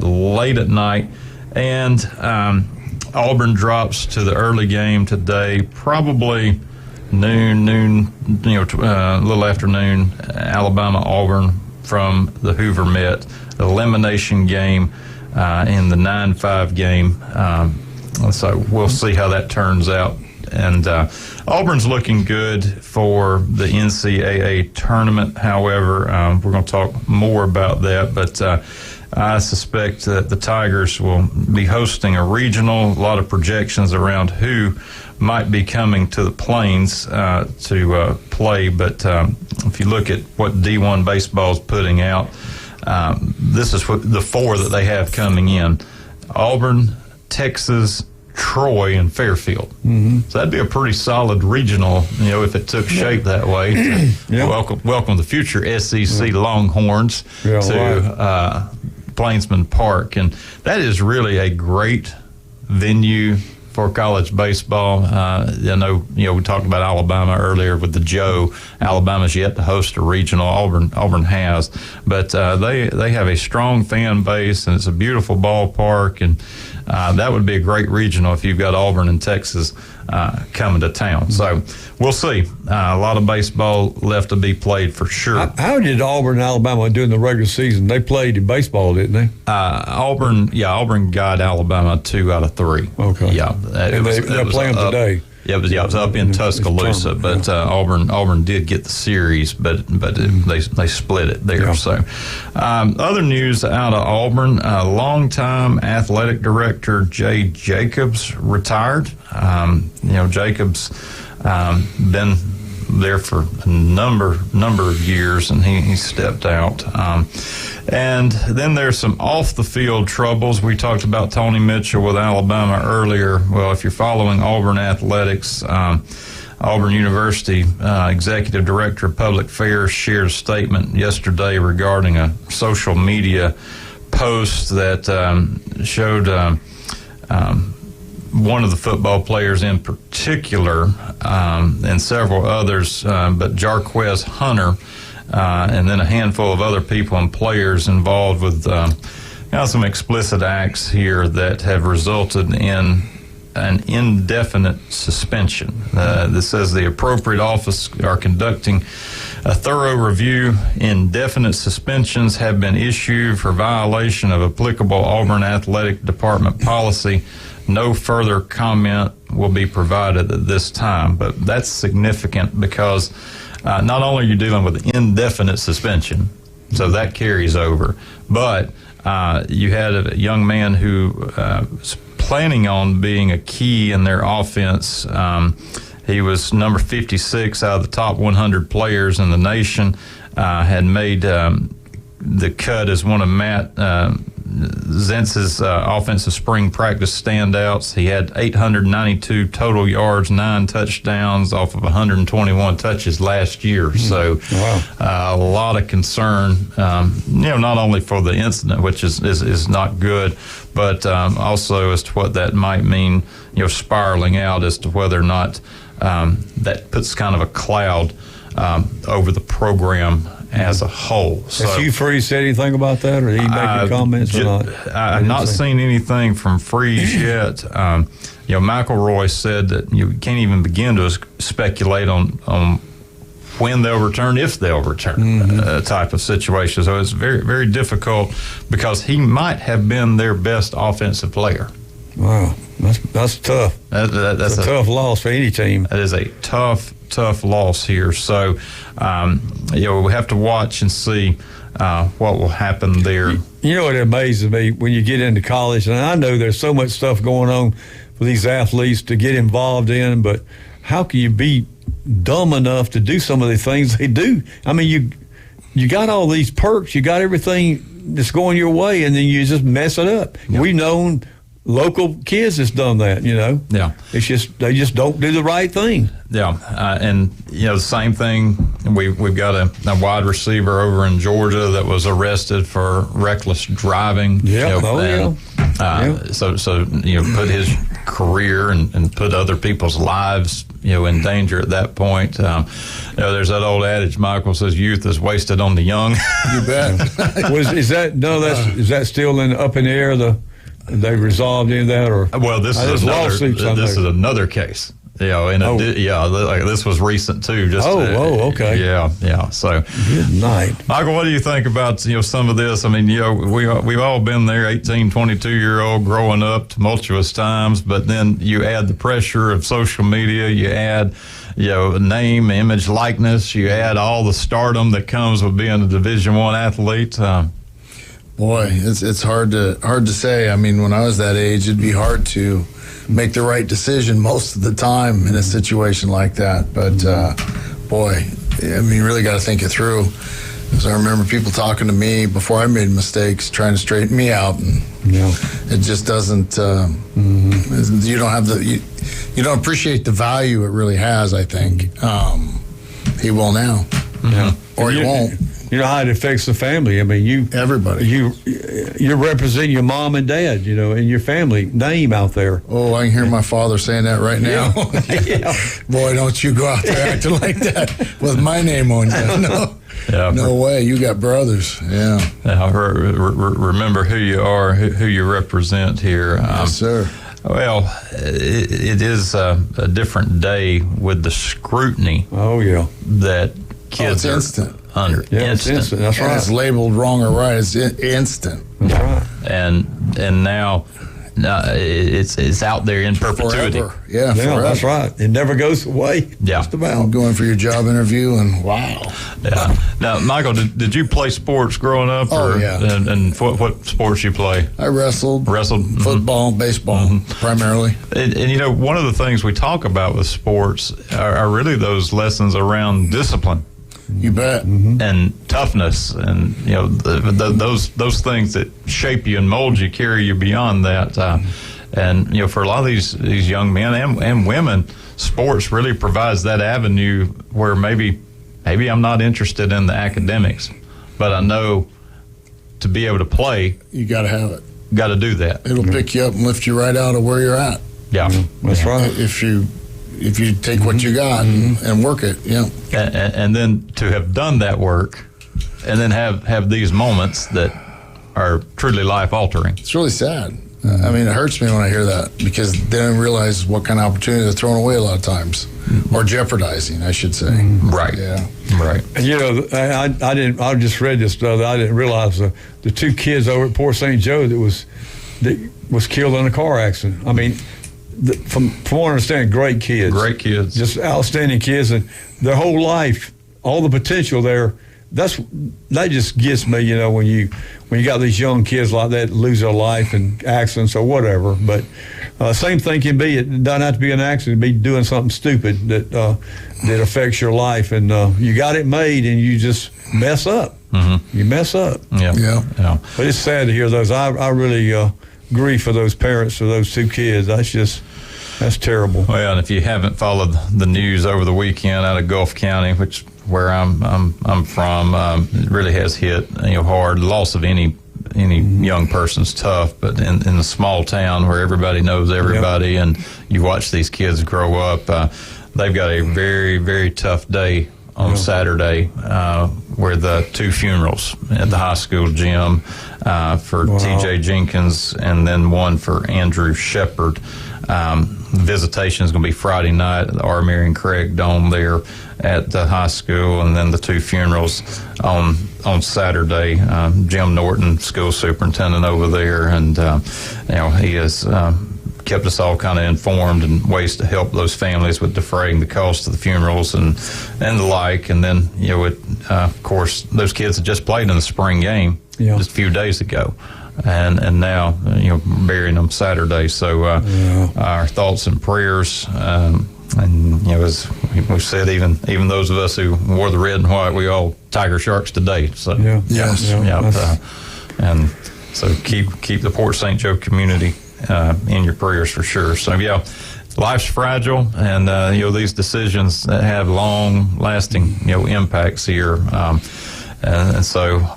late at night, and Auburn drops to the early game today, probably noon, a little after noon. Alabama-Auburn from the Hoover Met, elimination game in the 9-5 game. So we'll see how that turns out. And Auburn's looking good for the NCAA tournament. However, we're going to talk more about that. But I suspect that the Tigers will be hosting a regional. A lot of projections around who might be coming to the Plains to play. But if you look at what D1 baseball is putting out, this is what the four that they have coming in: Auburn, Texas, Troy, and Fairfield. So that'd be a pretty solid regional, if it took shape that way. Welcome the future SEC Longhorns to Plainsman Park, and that is really a great venue for college baseball. I know, we talked about Alabama earlier with the Joe. Alabama's yet to host a regional. Auburn has, but they have a strong fan base, and it's a beautiful ballpark, and that would be a great regional if you've got Auburn and Texas coming to town. So we'll see. A lot of baseball left to be played for sure. How did Auburn and Alabama do in the regular season? They played in baseball, didn't they? Auburn got Alabama 2 out of 3. Okay. Yeah. They're playing today. Yeah, it was up in Tuscaloosa, but Auburn did get the series, but they split it there. Yeah. So, other news out of Auburn: longtime athletic director Jay Jacobs retired. Jacobs been there for a number of years, and he stepped out. And then there's some off-the-field troubles. We talked about Tony Mitchell with Alabama earlier. Well, if you're following Auburn athletics, Auburn University Executive Director of Public Affairs shared a statement yesterday regarding a social media post that showed one of the football players in particular, and several others, but Jarquez Hunter, and then a handful of other people and players involved with some explicit acts here that have resulted in an indefinite suspension. This says the appropriate office are conducting a thorough review. Indefinite suspensions have been issued for violation of applicable Auburn Athletic Department policy. No further comment will be provided at this time, but that's significant because not only are you dealing with indefinite suspension, so that carries over, but you had a young man who was planning on being a key in their offense. He was number 56 out of the top 100 players in the nation, had made the cut as one of Matt Zentz's offensive spring practice standouts. He had 892 total yards, 9 touchdowns off of 121 touches last year. So a lot of concern, not only for the incident, which is not good, but also as to what that might mean, spiraling out as to whether or not that puts kind of a cloud over the program as a whole. So, has Hugh Freeze said anything about that, or did he make any comments or not? I've not seen anything from Freeze yet. McElroy said that you can't even begin to speculate on when they'll return, if they'll return, type of situation. So it's very, very difficult because he might have been their best offensive player. Wow, that's tough. That's a tough loss for any team. That is a tough loss here. So, we have to watch and see what will happen there. It amazes me when you get into college, and I know there's so much stuff going on for these athletes to get involved in, but how can you beat dumb enough to do some of the things they do. I mean, you got all these perks, you got everything that's going your way, and then you just mess it up. Yeah. We've known local kids that's done that, Yeah. It's just, they just don't do the right thing. Yeah. And, the same thing, we've got a wide receiver over in Georgia that was arrested for reckless driving. Yeah. So, put his career and put other people's lives, in danger at that point. There's that old adage, Michael says, youth is wasted on the young. You bet. Is that still up in the air? They resolved any of that, or well, this is another case. This was recent too. Okay. Yeah. So, good night, Michael. What do you think about some of this? I mean, we've all been there. 18, 22-year-old growing up, tumultuous times. But then you add the pressure of social media. You add, name, image, likeness. You add all the stardom that comes with being a Division I athlete. Boy, it's hard to say. I mean, when I was that age, it'd be hard to make the right decision most of the time in a situation like that. But boy, I mean, you really got to think it through. Because I remember people talking to me before I made mistakes, trying to straighten me out, and it just doesn't. You don't have you don't appreciate the value it really has. I think he will now, or he won't. You know how it affects the family. I mean, everybody. You're representing your mom and dad, and your family name out there. Oh, I can hear my father saying that right now. Yeah. Boy, don't you go out there acting like that with my name on you. No way. You got brothers. Yeah. Remember who you are, who you represent here. Yes, sir. Well, it is a different day with the scrutiny. Oh, yeah. That kids it's instant. Under. Yeah, it's instant. That's right. It's labeled wrong or right. It's instant. That's right. And now it's out there in perpetuity. Forever. Yeah, forever. That's right. It never goes away. Yeah. Just about. I'm going for your job interview, and wow. Yeah. Now, Michael, did you play sports growing up? Oh, yeah. And what sports you play? I wrestled. Football, baseball, primarily. And one of the things we talk about with sports are really those lessons around discipline. You bet. And toughness, and those things that shape you and mold you, carry you beyond that. And for a lot of these young men and women, sports really provides that avenue where maybe I'm not interested in the academics, but I know to be able to play, you got to have it. Got to do that. It'll pick you up and lift you right out of where you're at. Yeah, that's right. If you take what you got and work it, and then to have done that work, and then have these moments that are truly life altering. It's really sad. I mean, it hurts me when I hear that, because they don't realize what kind of opportunity they're throwing away a lot of times, or jeopardizing, I should say. Right. Yeah. Right. And I just read this the other. I didn't realize the two kids over at Port St. Joe that was killed in a car accident. I mean. From what I understand, great kids, just outstanding kids, and their whole life, all the potential there. That just gets me, when you got these young kids like that lose their life in accidents or whatever. But same thing can be. It doesn't have to be an accident. It can be doing something stupid that affects your life, and you got it made, and you just mess up. You mess up. Yeah. But it's sad to hear those. I really. Grief for those parents of those two kids. That's terrible. Well, and if you haven't followed the news over the weekend out of Gulf County, where I'm from, it really has hit hard. The loss of any young person's tough, but in a small town where everybody knows everybody, and you watch these kids grow up, they've got a very, very tough day on Saturday, where the two funerals at the high school gym for T.J. Jenkins, and then one for Andrew Shepard. Visitation is going to be Friday night at the R. Marion Craig Dome there at the high school, and then the two funerals on Saturday. Jim Norton, school superintendent over there, and he has kept us all kind of informed and ways to help those families with defraying the cost of the funerals and the like. And then of course, those kids had just played in the spring game just a few days ago. And now, burying them Saturday. So our thoughts and prayers And as we've said, even those of us who wore the red and white, we all Tiger Sharks today. So and so keep the Port St. Joe community in your prayers for sure. So life's fragile, and these decisions that have long-lasting impacts here, and so.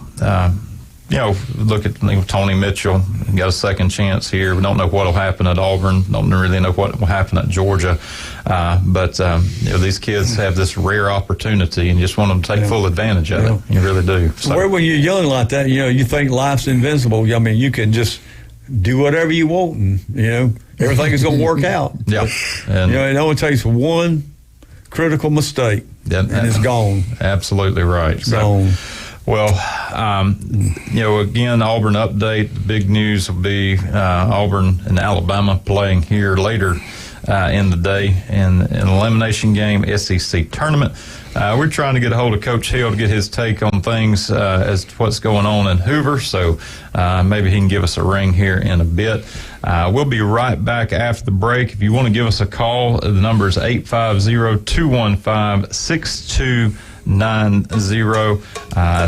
Look at Tony Mitchell. Got a second chance here. We don't know what will happen at Auburn. Don't really know what will happen at Georgia. But these kids have this rare opportunity, and you just want them to take full advantage of it. You really do. So, when you're young like that, you think life's invincible. I mean, you can just do whatever you want, and everything is going to work out. And it only takes one critical mistake, and it's gone. Absolutely right. Gone. Well, again, Auburn update. The big news will be Auburn and Alabama playing here later in the day in an elimination game, SEC tournament. We're trying to get a hold of Coach Hale to get his take on things as to what's going on in Hoover, so maybe he can give us a ring here in a bit. We'll be right back after the break. If you want to give us a call, the number is 850-215-6290.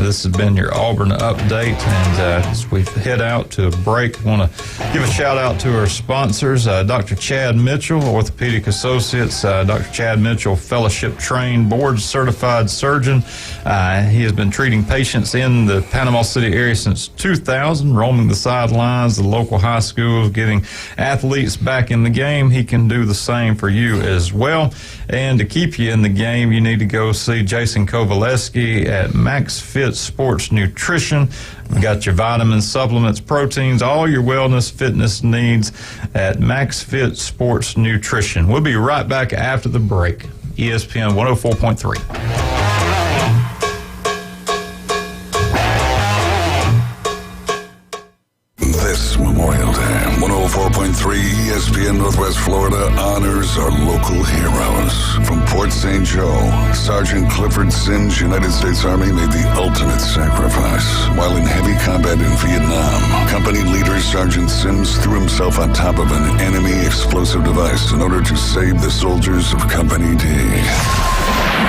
This has been your Auburn update, and as we head out to a break, I want to give a shout out to our sponsors, Dr. Chad Mitchell, Orthopedic Associates. Dr. Chad Mitchell, fellowship trained, board certified surgeon. He has been treating patients in the Panama City area since 2000, roaming the sidelines, the local high schools, getting athletes back in the game. He can do the same for you as well. And to keep you in the game, you need to go see Jason Kovaleski at Max Fit Sports Nutrition. We got your vitamins, supplements, proteins, all your wellness, fitness needs at Max Fit Sports Nutrition. We'll be right back after the break. ESPN 104.3. This Memorial Day, 104.3 ESPN Northwest Florida honors our local heroes. From Port St. Joe, Sergeant Clifford Sims, United States Army, made the ultimate sacrifice. While in heavy combat in Vietnam, company leader Sergeant Sims threw himself on top of an enemy explosive device in order to save the soldiers of Company D.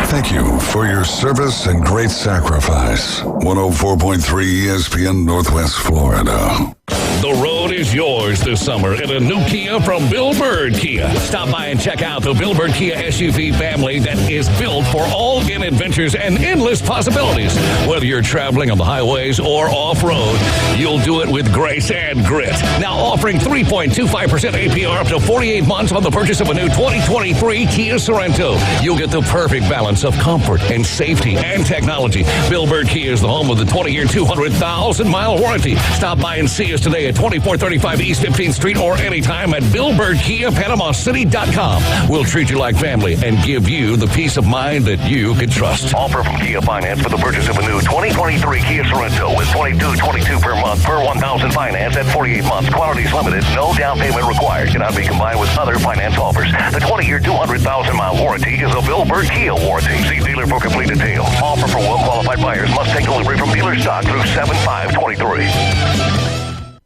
Thank you for your service and great sacrifice. 104.3 ESPN Northwest Florida. The road is yours this summer in a new Kia from Bill Bird Kia. Stop by and check out the Bill Bird Kia SUV family that is built for all-in adventures and endless possibilities. Whether you're traveling on the highways or off-road, you'll do it with grace and grit. Now offering 3.25% APR up to 48 months on the purchase of a new 2023 Kia Sorento. You'll get the perfect balance of comfort and safety and technology. Bill Bird Kia is the home of the 20-year, 200,000-mile warranty. Stop by and see us today at 2435 East 15th Street or anytime at BillBirdKiaPanamaCity.com. We'll treat you like family and give you the peace of mind that you can trust. Offer from Kia Finance for the purchase of a new 2023 Kia Sorento with $22.22 per month per 1,000 finance at 48 months. Quantities limited. No down payment required. Cannot be combined with other finance offers. The 20-year, 200,000-mile warranty is a Bill Bird Kia warranty. See dealer for complete details. Offer for well-qualified buyers. Must take delivery from dealer stock through 7/5/23.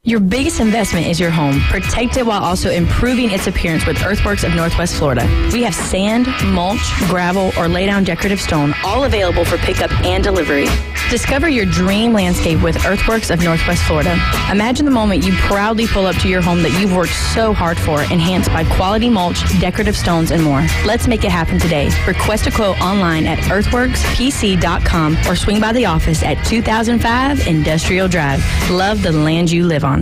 Your biggest investment is your home. Protect it while also improving its appearance with Earthworks of Northwest Florida. We have sand, mulch, gravel, or lay-down decorative stone, all available for pickup and delivery. Discover your dream landscape with Earthworks of Northwest Florida. Imagine the moment you proudly pull up to your home that you've worked so hard for, enhanced by quality mulch, decorative stones, and more. Let's make it happen today. Request a quote online at earthworkspc.com or swing by the office at 2005 Industrial Drive. Love the land you live on.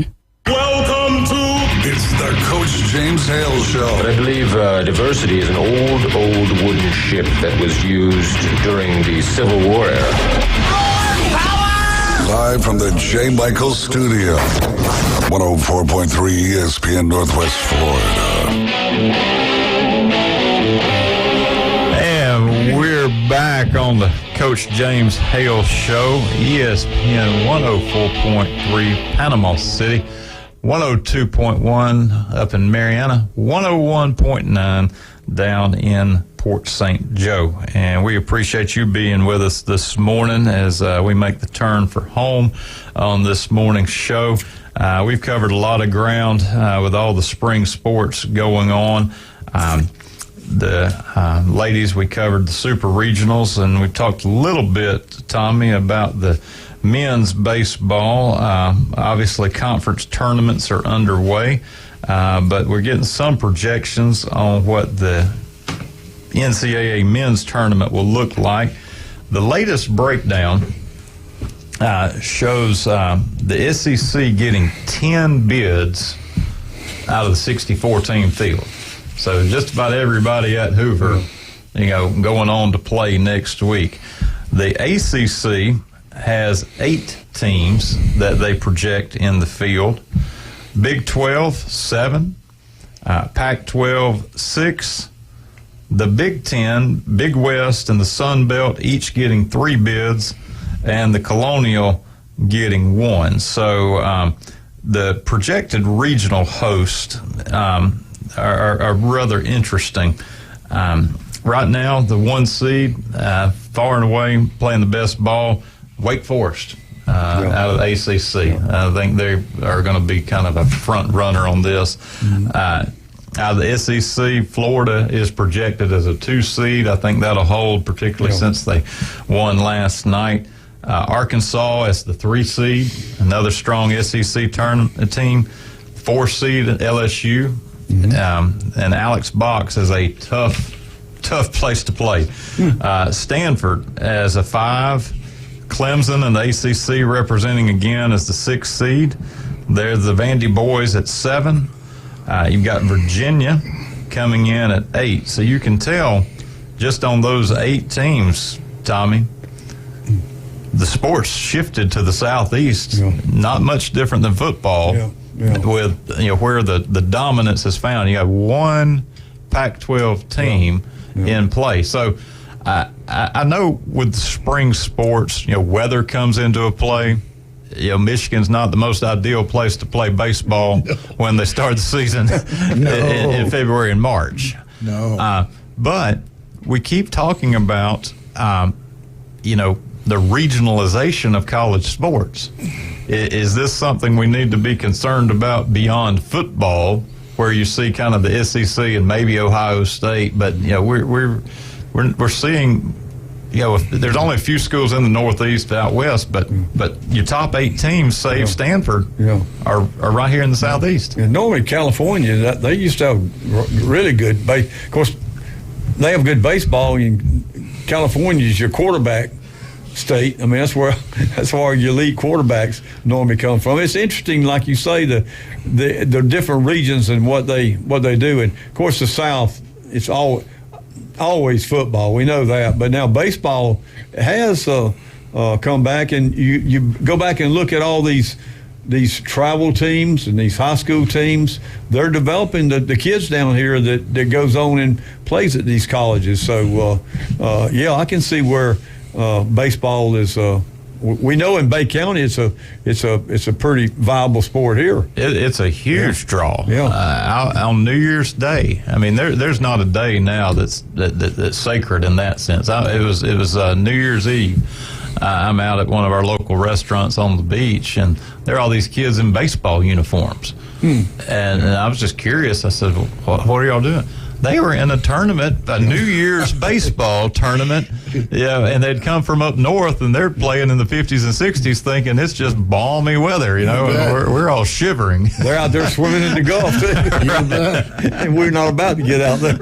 Welcome to It's the Coach James Hale Show. But I believe diversity is an old wooden ship that was used during the Civil War era. Live from the J. Michael Studio, 104.3 ESPN Northwest Florida. And we're back on the Coach James Hale Show, ESPN 104.3 Panama City, 102.1 up in Mariana, 101.9 down in Port St. Joe. And we appreciate you being with us this morning as we make the turn for home on this morning's show. We've covered a lot of ground with all the spring sports going on. ladies, we covered the super regionals, and we talked a little bit, Tommy, about the men's baseball. Obviously, conference tournaments are underway, but we're getting some projections on what the NCAA men's tournament will look like. The latest breakdown shows the SEC getting 10 bids out of the 64-team field. So just about everybody at Hoover, going on to play next week. The ACC has 8 teams that they project in the field. Big 12, 7. Pac-12, 6. The Big 10, Big West, and the Sun Belt each getting 3 bids, and the Colonial getting 1. So the projected regional hosts are rather interesting. Right now, the 1 seed, far and away, playing the best ball, Wake Forest out of the ACC. I think they are going to be kind of a front runner on this. Out of the SEC, Florida is projected as a 2 seed. I think that'll hold, particularly since they won last night. Arkansas as the 3 seed, another strong SEC team. 4 seed at LSU, and Alex Box is a tough place to play. Stanford as a 5. Clemson and the ACC representing again as the 6th seed. There's the Vandy boys at 7. You've got Virginia coming in at 8. So you can tell just on those 8 teams, Tommy, the sports shifted to the Southeast. Not much different than football, with where the dominance is found. You have 1 Pac-12 team in play. So I know with spring sports, weather comes into a play. Michigan's not the most ideal place to play baseball when they start the season in February and March. But we keep talking about, the regionalization of college sports. Is this something we need to be concerned about beyond football, where you see kind of the SEC and maybe Ohio State? But we're seeing. There's only a few schools in the Northeast, out west, but your top 8 teams, save Stanford, are right here in the Southeast. And normally California, they used to have really good. Of course, they have good baseball. California is your quarterback state. I mean, that's where your elite quarterbacks normally come from. It's interesting, like you say, the different regions and what they do. And of course, the South, it's always football. We know that, but now baseball has come back, and you go back and look at all these travel teams and these high school teams. They're developing the kids down here that goes on and plays at these colleges. So I can see where baseball is. We know in Bay County it's a pretty viable sport here. It's a huge draw. On New Year's Day. I mean, there's not a day now that's sacred in that sense. It was New Year's Eve. I'm out at one of our local restaurants on the beach, and there are all these kids in baseball uniforms. And I was just curious. I said, what are y'all doing? They were in a tournament, a New Year's baseball tournament, and they'd come from up north, and they're playing in the 50s and 60s thinking it's just balmy weather, and we're all shivering. They're out there swimming in the Gulf, and we're not about to get out there.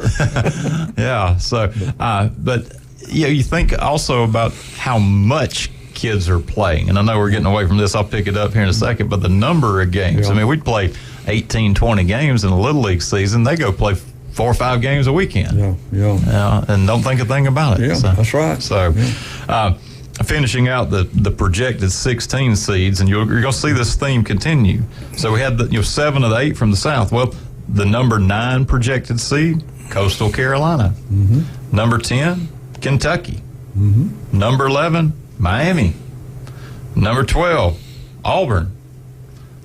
But you think also about how much kids are playing, and I know we're getting away from this. I'll pick it up here in a second, but the number of games. I mean, we'd play 18, 20 games in the Little League season. They go play 4 or 5 games a weekend. And don't think a thing about it. That's right. So, finishing out the projected 16 seeds, and you're going to see this theme continue. So we had 7 of the 8 from the South. Well, the number 9 projected seed, Coastal Carolina. Number 10, Kentucky. Number 11, Miami. Number 12, Auburn.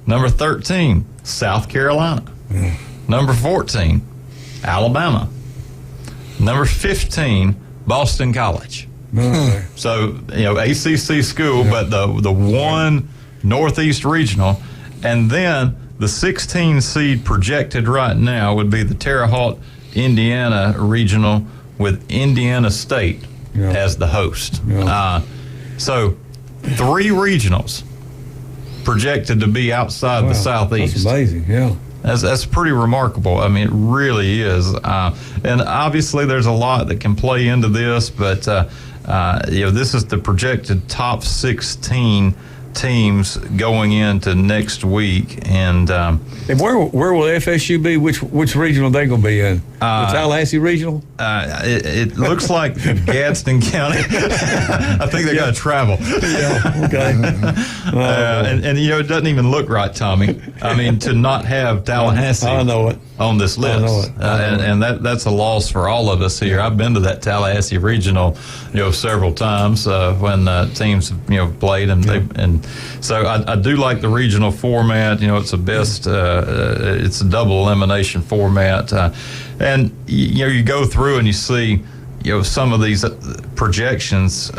Number 13, South Carolina. Number 14, Alabama. Number 15, Boston College. So, ACC school, but the 1 Northeast Regional. And then the 16 seed projected right now would be the Terre Haute Indiana regional with Indiana State as the host. So 3 regionals projected to be outside the Southeast. That's amazing, yeah. That's pretty remarkable. I mean, it really is. And obviously there's a lot that can play into this, but this is the projected top 16 teams going into next week. And where will FSU be? Which regional they going to be in? The Tallahassee regional? It looks like Gadsden County. I think they got to travel. Yeah, okay. And it doesn't even look right, Tommy. I mean, to not have Tallahassee on this list. And that's a loss for all of us here. I've been to that Tallahassee regional, several times when teams played, and so I do like the regional format. It's the best. It's a double elimination format, and you go through and you see some of these projections.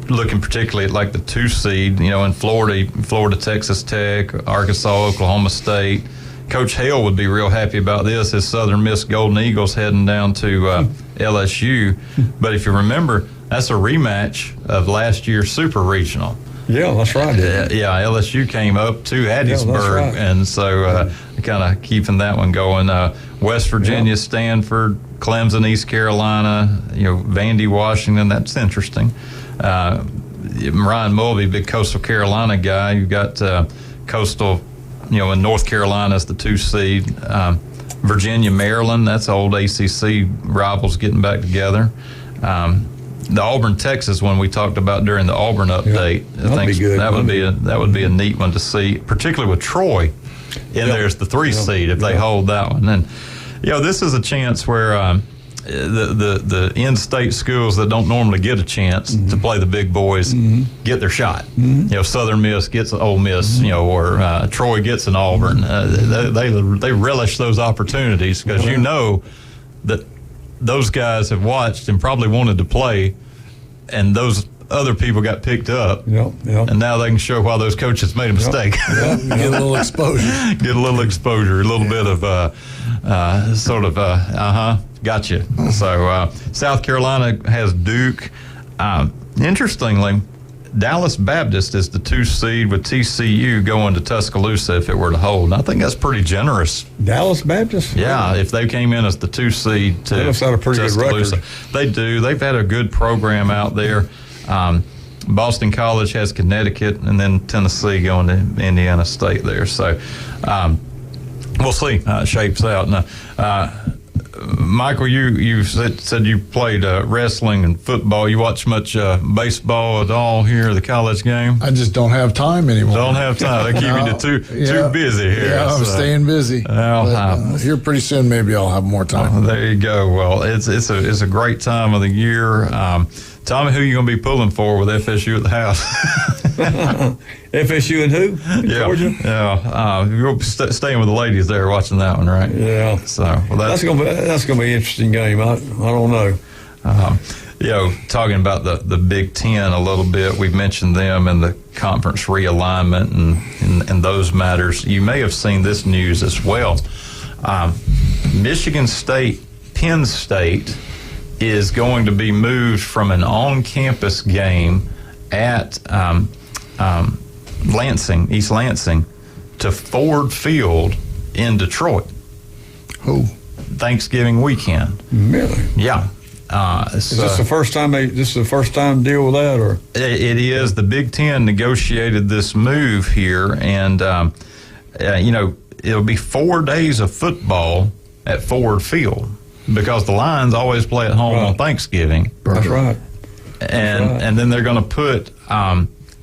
Looking particularly at like the 2 seed, in Florida, Texas Tech, Arkansas, Oklahoma State. Coach Hale would be real happy about this. His Southern Miss Golden Eagles heading down to LSU. But if you remember, that's a rematch of last year's Super Regional. Yeah, that's right. LSU came up to Hattiesburg, right. And so kind of keeping that one going. West Virginia, Stanford, Clemson, East Carolina, Vandy, Washington. That's interesting. Ryan Mulvey, big Coastal Carolina guy. You've got Coastal, in North Carolina as the 2 seed. Virginia, Maryland, that's old ACC rivals getting back together. The Auburn, Texas one we talked about during the Auburn update. I think that would be a neat one to see, particularly with Troy. And there's the 3 seed if they hold that one. And this is a chance where the in-state schools that don't normally get a chance to play the big boys get their shot. Southern Miss gets Ole Miss, or Troy gets an Auburn. They relish those opportunities because that those guys have watched and probably wanted to play, and those other people got picked up, and now they can show why those coaches made a mistake. Get a little exposure. A little bit of gotcha. So South Carolina has Duke. Interestingly, Dallas Baptist is the 2 seed with TCU going to Tuscaloosa if it were to hold. And I think that's pretty generous. Dallas Baptist? Yeah, if they came in as the 2 seed to that's not a pretty Tuscaloosa. good record. They do. They've had a good program out there. Boston College has Connecticut, and then Tennessee going to Indiana State there. So we'll see how it shapes out. Now, Michael, you said you played wrestling and football. You watch much baseball at all here, the college game? I just don't have time anymore. Don't have time. They keep you too busy here. Yeah, I'm staying busy. Here pretty soon, maybe I'll have more time. There you go. Well, it's a great time of the year. Tommy, who are you going to be pulling for with FSU at the house? FSU and who? Georgia? Yeah. You're staying with the ladies there watching that one, right? Yeah. So that's going to be an interesting game. I don't know. Talking about the Big Ten a little bit, we've mentioned them and the conference realignment and those matters. You may have seen this news as well. Michigan State, Penn State is going to be moved from an on-campus game at East Lansing, to Ford Field in Detroit. Thanksgiving weekend. Really? Yeah. Is this the first time to deal with that, or? It is. The Big Ten negotiated this move here, and it'll be 4 days of football at Ford Field, because the Lions always play at home on Thanksgiving. That's right. And then they're going to put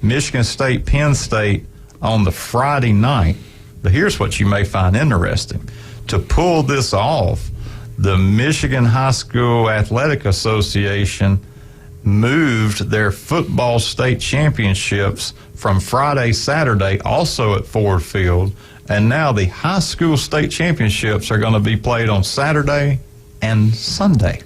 Michigan State, Penn State on the Friday night. But here's what you may find interesting. To pull this off, the Michigan High School Athletic Association moved their football state championships from Friday, Saturday, also at Ford Field. And now the high school state championships are going to be played on Saturday and Sunday.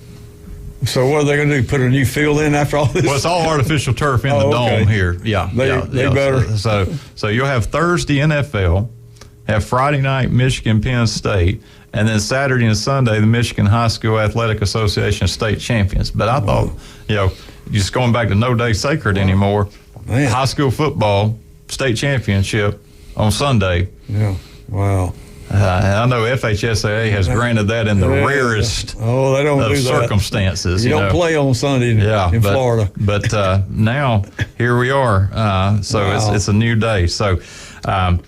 So what are they going to do? Put a new field in after all this? Well, it's all artificial turf in the dome here. Yeah, they better. So you'll have Thursday NFL, have Friday night Michigan Penn State, And then Saturday and Sunday, the Michigan High School Athletic Association state champions. But I thought, just going back to no day sacred anymore, high school football state championship on Sunday. Yeah, wow. I know FHSAA has granted that in the rarest of circumstances. You don't play on Sunday in Florida. But now here we are. It's a new day. So I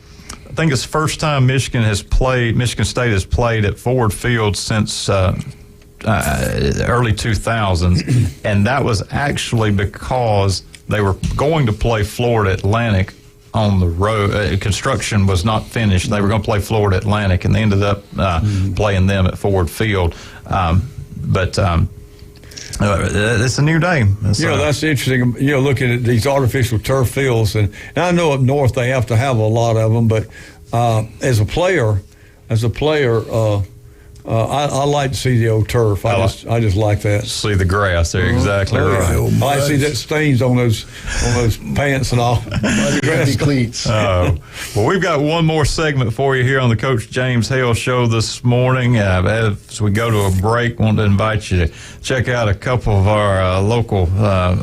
think it's the first time Michigan State has played at Ford Field since early 2000s. And that was actually because they were going to play Florida Atlantic on the road. Construction was not finished. They were going to play Florida Atlantic, and they ended up playing them at Ford Field. But it's a new day. That's interesting. Looking at these artificial turf fields, and I know up north they have to have a lot of them. But as a player, I like to see the old turf. I just like that. See the grass there, exactly right. I like to see that stains on those pants and all. Grassy cleats. Well, we've got one more segment for you here on the Coach James Hale Show this morning. As we go to a break, I want to invite you to check out a couple of our local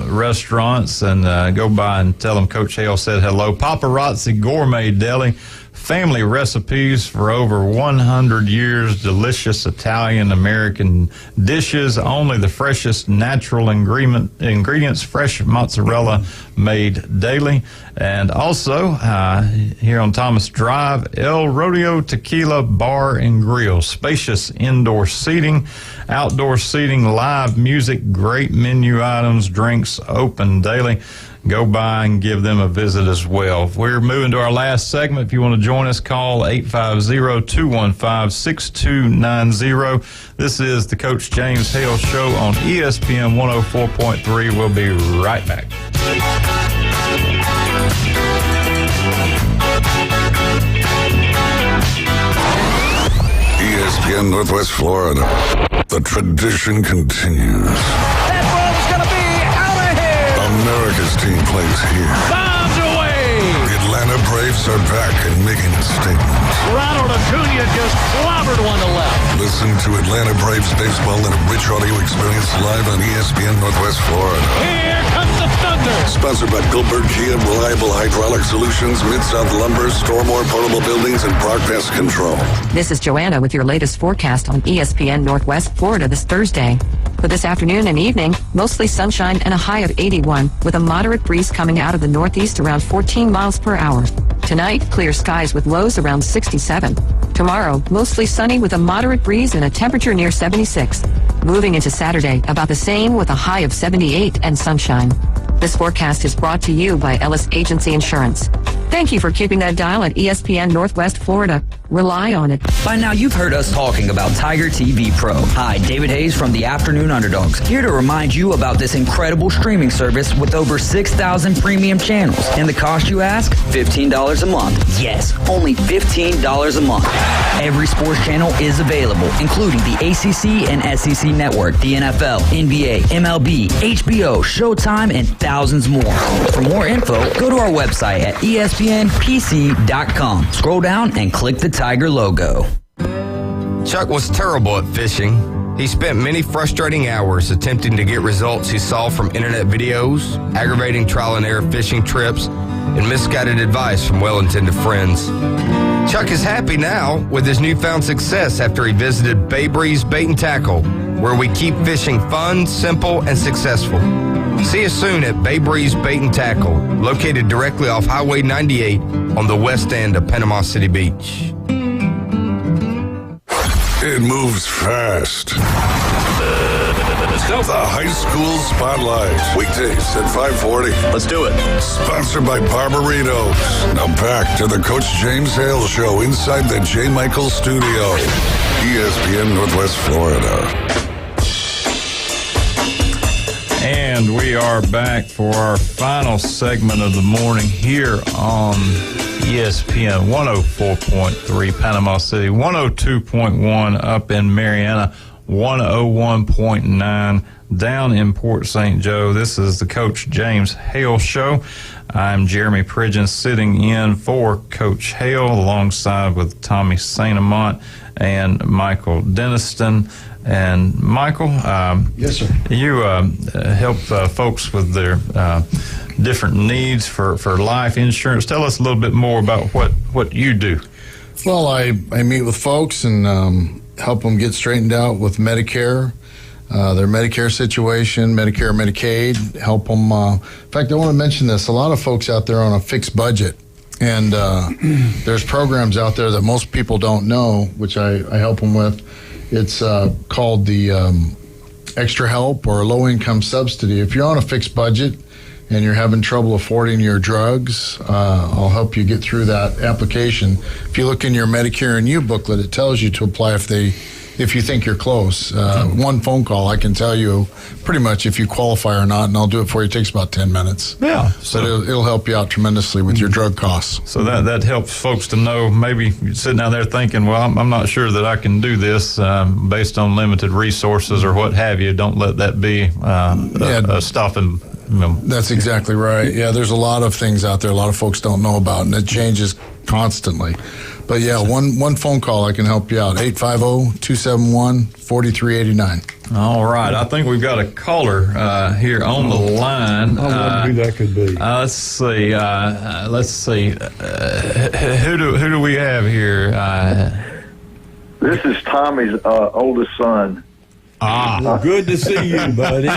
restaurants and go by and tell them Coach Hale said hello. Paparazzi Gourmet Deli. Family recipes for over 100 years, delicious Italian-American dishes, only the freshest natural ingredients, fresh mozzarella made daily. And also, here on Thomas Drive, El Rodeo Tequila Bar and Grill. Spacious indoor seating, outdoor seating, live music, great menu items, drinks open daily. Go by and give them a visit as well. We're moving to our last segment. If you want to join us, call 850-215-6290. This is the Coach James Hale Show on ESPN 104.3. We'll be right back. ESPN Northwest Florida. The tradition continues. That ball's going to be out of here. America's team plays here. Bombs away. The Atlanta Braves are back and making a statement. Ronald Acuna just clobbered one to left. Listen to Atlanta Braves baseball in a rich audio experience live on ESPN Northwest Florida. Here comes the thunder. Sponsored by Billboard Kia, Reliable Hydraulic Solutions, Mid-South Lumber, Stormore Portable Buildings, and Brock Pest Control. This is Joanna with your latest forecast on ESPN Northwest Florida this Thursday. For this afternoon and evening, mostly sunshine and a high of 81, with a moderate breeze coming out of the northeast around 14 miles per hour. Tonight, clear skies with lows around 67. Tomorrow, mostly sunny with a moderate breeze and a temperature near 76. Moving into Saturday, about the same with a high of 78 and sunshine. This forecast is brought to you by Ellis Agency Insurance. Thank you for keeping that dial at ESPN Northwest Florida. Rely on it. By now, you've heard us talking about Tiger TV Pro. Hi, David Hayes from the Afternoon Underdogs, here to remind you about this incredible streaming service with over 6,000 premium channels. And the cost, you ask? $15 a month. Yes, only $15 a month. Every sports channel is available, including the ACC and SEC Network, the NFL, NBA, MLB, HBO, Showtime, and thousands more. For more info, go to our website at espnpc.com. Scroll down and click the Tiger logo. Chuck was terrible at fishing. He spent many frustrating hours attempting to get results he saw from internet videos, aggravating trial and error fishing trips, and misguided advice from well-intended friends. Chuck is happy now with his newfound success after he visited Bay Breeze Bait and Tackle, where we keep fishing fun, simple, and successful. See us soon at Bay Breeze Bait and Tackle, located directly off Highway 98 on the west end of Panama City Beach. It moves fast. The High School Spotlight. Weekdays at 5:40. Let's do it. Sponsored by Barbaritos. Now back to the Coach James Hale Show inside the J. Michael Studio. ESPN Northwest Florida. And we are back for our final segment of the morning here on ESPN 104.3 Panama City, 102.1 up in Mariana, 101.9 down in Port St. Joe. This is the Coach James Hale Show. I'm Jeremy Pridgeon sitting in for Coach Hale alongside with Tommy Saint Amant and Michael Denniston. And Michael, yes, sir. You help folks with their different needs for life insurance. Tell us a little bit more about what you do. Well, I meet with folks and help them get straightened out with Medicare, their Medicare situation, Medicare, Medicaid, help them. In fact, I want to mention this. A lot of folks out there on a fixed budget, and there's programs out there that most people don't know, which I help them with. It's called the Extra Help or Low Income Subsidy. If you're on a fixed budget and you're having trouble affording your drugs, I'll help you get through that application. If you look in your Medicare and You booklet, it tells you to apply if you think you're close. One phone call, I can tell you pretty much if you qualify or not, and I'll do it for you. It takes about 10 minutes. Yeah. So it'll help you out tremendously with your drug costs. So that helps folks to know, maybe you're sitting out there thinking, well, I'm not sure that I can do this based on limited resources or what have you. Don't let that be a stopping. That's exactly right. Yeah, there's a lot of things out there a lot of folks don't know about, and it changes constantly. But yeah, one phone call, I can help you out. 850-271-4389. All right. I think we've got a caller here on the line. I wonder who that could be. Let's see. Who do we have here? This is Tommy's oldest son. Well, good to see you, buddy.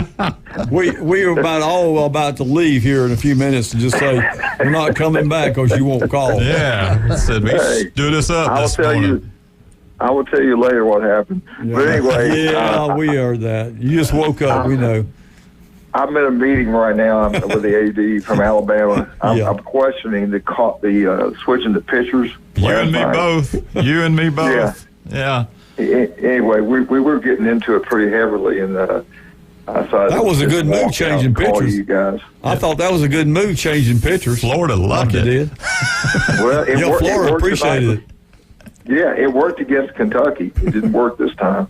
We are about to leave here in a few minutes to just say we're not coming back because you won't call. Yeah, said we stood us up. I will tell you later what happened. Yeah. But anyway, we heard that. You just woke up. We know. I'm in a meeting right now with the AD from Alabama. I'm questioning the switching the pitchers. You and me both. Yeah. Anyway, we were getting into it pretty heavily, and that was a good mood changing pitchers. You guys, I thought that was a good mood changing pitchers. Florida loved it. Did. Well, Florida appreciated it. Yeah, it worked against Kentucky. It didn't work this time.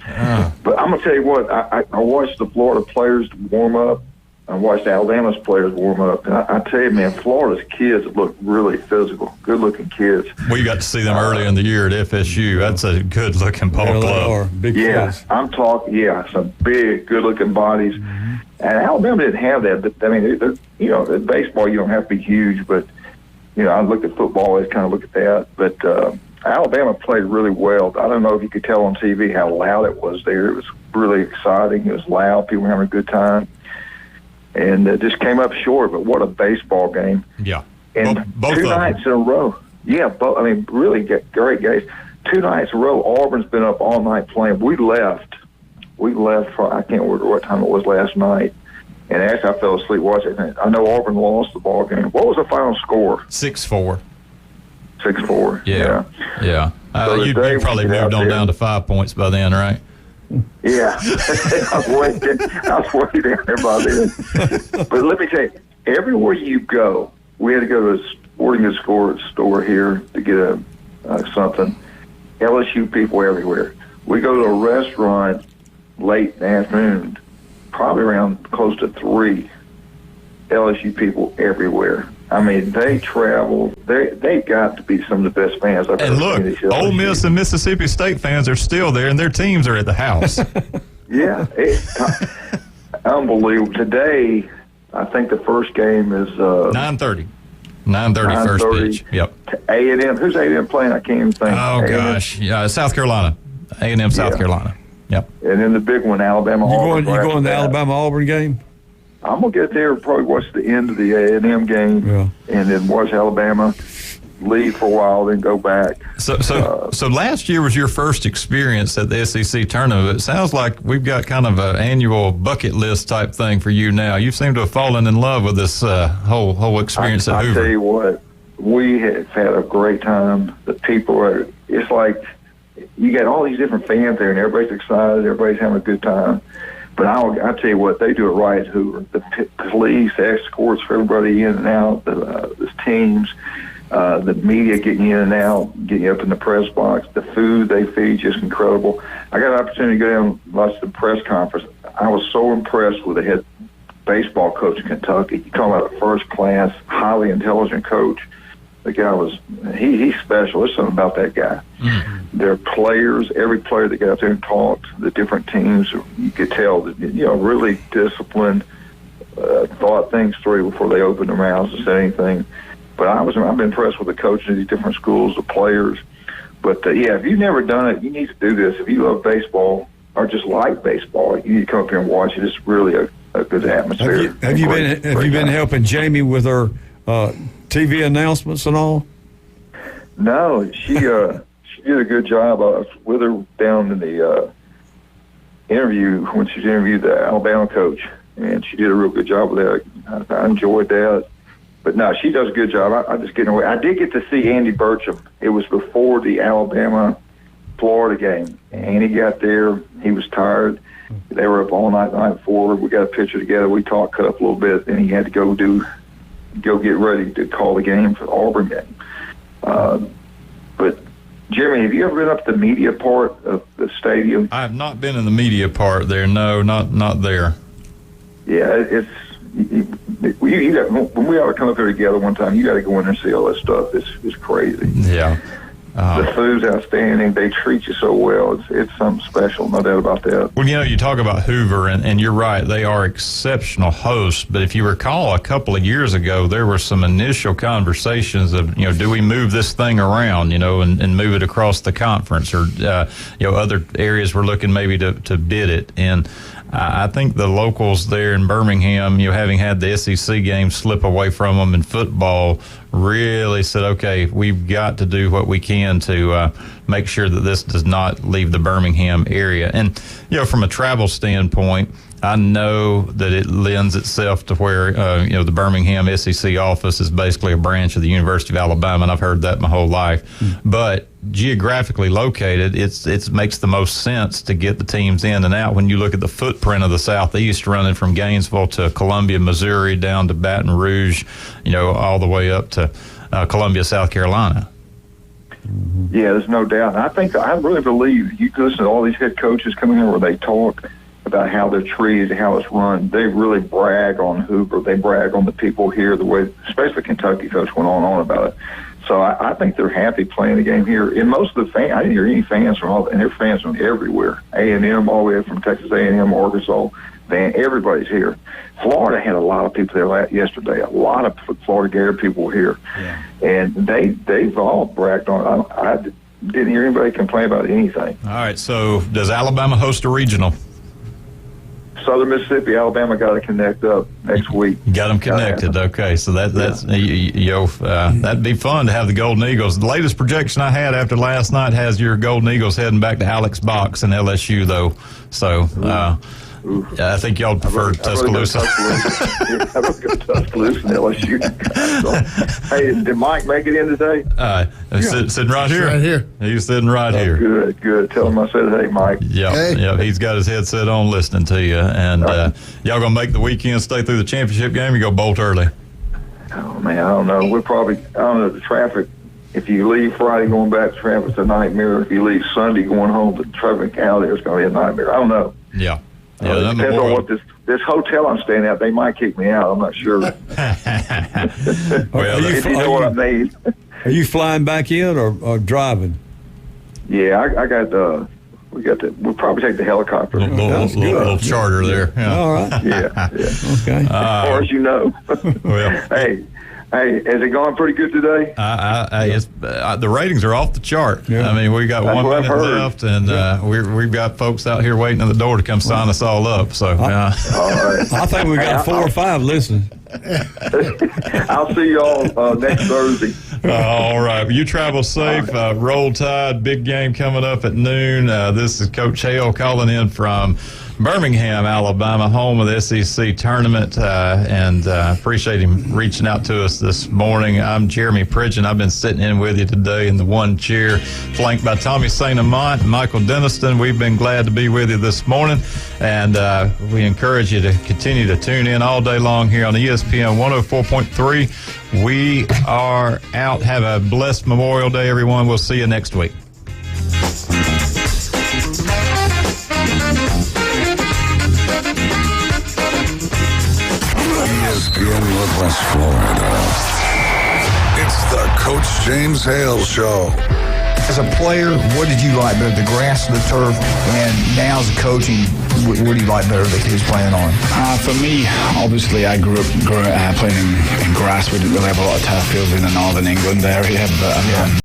But I'm gonna tell you what. I watched the Florida players warm up. I watched Alabama's players warm up. And I tell you, man, Florida's kids look really physical, good-looking kids. We got to see them earlier in the year at FSU. That's a good-looking ball club. They are. Big kids. I'm talking, some big, good-looking bodies. Mm-hmm. And Alabama didn't have that. But, I mean, in baseball, you don't have to be huge. But, I look at football, always kind of look at that. But Alabama played really well. I don't know if you could tell on TV how loud it was there. It was really exciting. It was loud. People were having a good time. And it just came up short, but what a baseball game. Yeah. And both two nights in a row. Yeah, really great games. 2 nights in a row, Auburn's been up all night playing. We left for, I can't remember what time it was last night. And actually, I fell asleep watching it. I know Auburn lost the ball game. What was the final score? 6-4. 6-4. Yeah. So you probably moved on down to 5 points by then, right? Yeah, I was way down there by then. But let me tell you, everywhere you go, we had to go to a sporting goods store here to get something. LSU people everywhere. We go to a restaurant late in the afternoon, probably around close to 3. LSU people everywhere. I mean, they travel. They got to be some of the best fans I've ever seen. And look, Ole Miss and Mississippi State fans are still there, and their teams are at the house. Yeah, it's unbelievable. Today, I think the first game is 9:30. 9:30 first pitch. Yep. A&M. Who's A&M playing? I can't even think. Oh A&M? gosh, yeah, South Carolina. A&M, South Carolina. Yep. And then the big one, Alabama. You going to the Alabama Auburn game? I'm going to get there and probably watch the end of the A&M game, and then watch Alabama leave for a while, then go back. So last year was your first experience at the SEC tournament. It sounds like we've got kind of an annual bucket list type thing for you now. You seem to have fallen in love with this whole experience at Hoover. I tell you what, we have had a great time. The people are, it's like you got all these different fans there, and everybody's excited, everybody's having a good time. But I tell you what, they do it right at Hoover. The police, escorts for everybody in and out, the teams, the media getting in and out, getting up in the press box, the food they feed, just incredible. I got an opportunity to go down and watch the press conference. I was so impressed with the head baseball coach in Kentucky. You talk about a first-class, highly intelligent coach. the guy was he's special. There's something about that guy. Their players, every player that got out there and talked, the different teams, you could tell that really disciplined, thought things through before they opened their mouths to say anything. But I've been impressed with the coaches of these different schools, the players. But if you've never done it, you need to do this. If you love baseball or just like baseball, you need to come up here and watch it. It's really a good atmosphere. Have you been helping Jamie with her TV announcements and all? No, she did a good job. I was with her down in the interview when she interviewed the Alabama coach, and she did a real good job with that. I enjoyed that. But no, she does a good job. I just getting away. I did get to see Andy Burcham. It was before the Alabama-Florida game. Andy got there. He was tired. They were up all night before. We got a picture together. We talked, cut up a little bit. Then he had to go get ready to call the game for the Auburn game. But Jeremy, have you ever been up the media part of the stadium? I have not been in the media part there. No, not there. Yeah, when we ought to come up here together one time, you got to go in there and see all that stuff. It's crazy. Yeah. The food's outstanding. They treat you so well. It's something special, no doubt about that. Well, you talk about Hoover, and you're right. They are exceptional hosts. But if you recall, a couple of years ago, there were some initial conversations of, do we move this thing around, and move it across the conference, or other areas we're looking maybe to bid it. And I think the locals there in Birmingham, having had the SEC game slip away from them in football, really said, okay, we've got to do what we can to make sure that this does not leave the Birmingham area. And, from a travel standpoint, I know that it lends itself to where, the Birmingham SEC office is basically a branch of the University of Alabama, and I've heard that my whole life. But geographically located, it makes the most sense to get the teams in and out. When you look at the footprint of the Southeast, running from Gainesville to Columbia, Missouri, down to Baton Rouge, all the way up to Columbia, South Carolina. Yeah, there's no doubt. I really believe you can listen to all these head coaches coming here where they talk about how they're treated, how it's run. They really brag on Hoover. They brag on the people here, the way, especially Kentucky coach went on about it. So I think they're happy playing the game here. And most of the fans, I didn't hear any fans and they're fans from everywhere. A&M, all the way from Texas A&M, Arkansas, everybody's here. Florida had a lot of people there yesterday. A lot of Florida Gator people were here. Yeah. And they've all bragged on it. I didn't hear anybody complain about anything. All right, so does Alabama host a regional? Southern Mississippi, Alabama got to connect up next week. Got them connected. Okay, so that's that'd be fun to have the Golden Eagles. The latest projection I had after last night has your Golden Eagles heading back to Alex Box and LSU, though. So I think y'all prefer Tuscaloosa. I was going to Tuscaloosa and LSU. So, hey, did Mike make it in today? Sitting right here. Right here. He's sitting right here. Good. Tell him I said, hey, Mike. Yeah, he's got his headset on listening to you. And y'all going to make the weekend, stay through the championship game, or you go bolt early? Oh, man, I don't know. I don't know, the traffic. If you leave Friday going back, the traffic's a nightmare. If you leave Sunday going home, the traffic out there is going to be a nightmare. I don't know. Yeah. It depends on what this hotel I'm staying at. They might kick me out. I'm not sure. Well, if you know what I mean. Are you flying back in or driving? Yeah, we'll probably take the helicopter. Little charter there. Yeah. All right. Yeah. Okay. As far as you know. Well. Hey, has it gone pretty good today? The ratings are off the chart. Yeah. I mean, we got 1 minute left, and we've got folks out here waiting at the door to come sign us all up. So, all right. I think we got 4 or 5 listening. I'll see y'all next Thursday. All right. Well, you travel safe. Roll Tide. Big game coming up at noon. This is Coach Hale calling in from Birmingham, Alabama, home of the SEC tournament, and appreciate him reaching out to us this morning. I'm Jeremy Pridgeon. I've been sitting in with you today in the one chair, flanked by Tommy St. Amant and Michael Denniston. We've been glad to be with you this morning, and we encourage you to continue to tune in all day long here on ESPN 104.3. We are out. Have a blessed Memorial Day, everyone. We'll see you next week. ESPN Northwest Florida. It's the Coach James Hale Show. As a player, what did you like better, the grass or the turf? And now as a coaching, what do you like better that he was playing on? For me, obviously, I grew up playing in grass. We didn't really have a lot of turf fields in the northern England area, but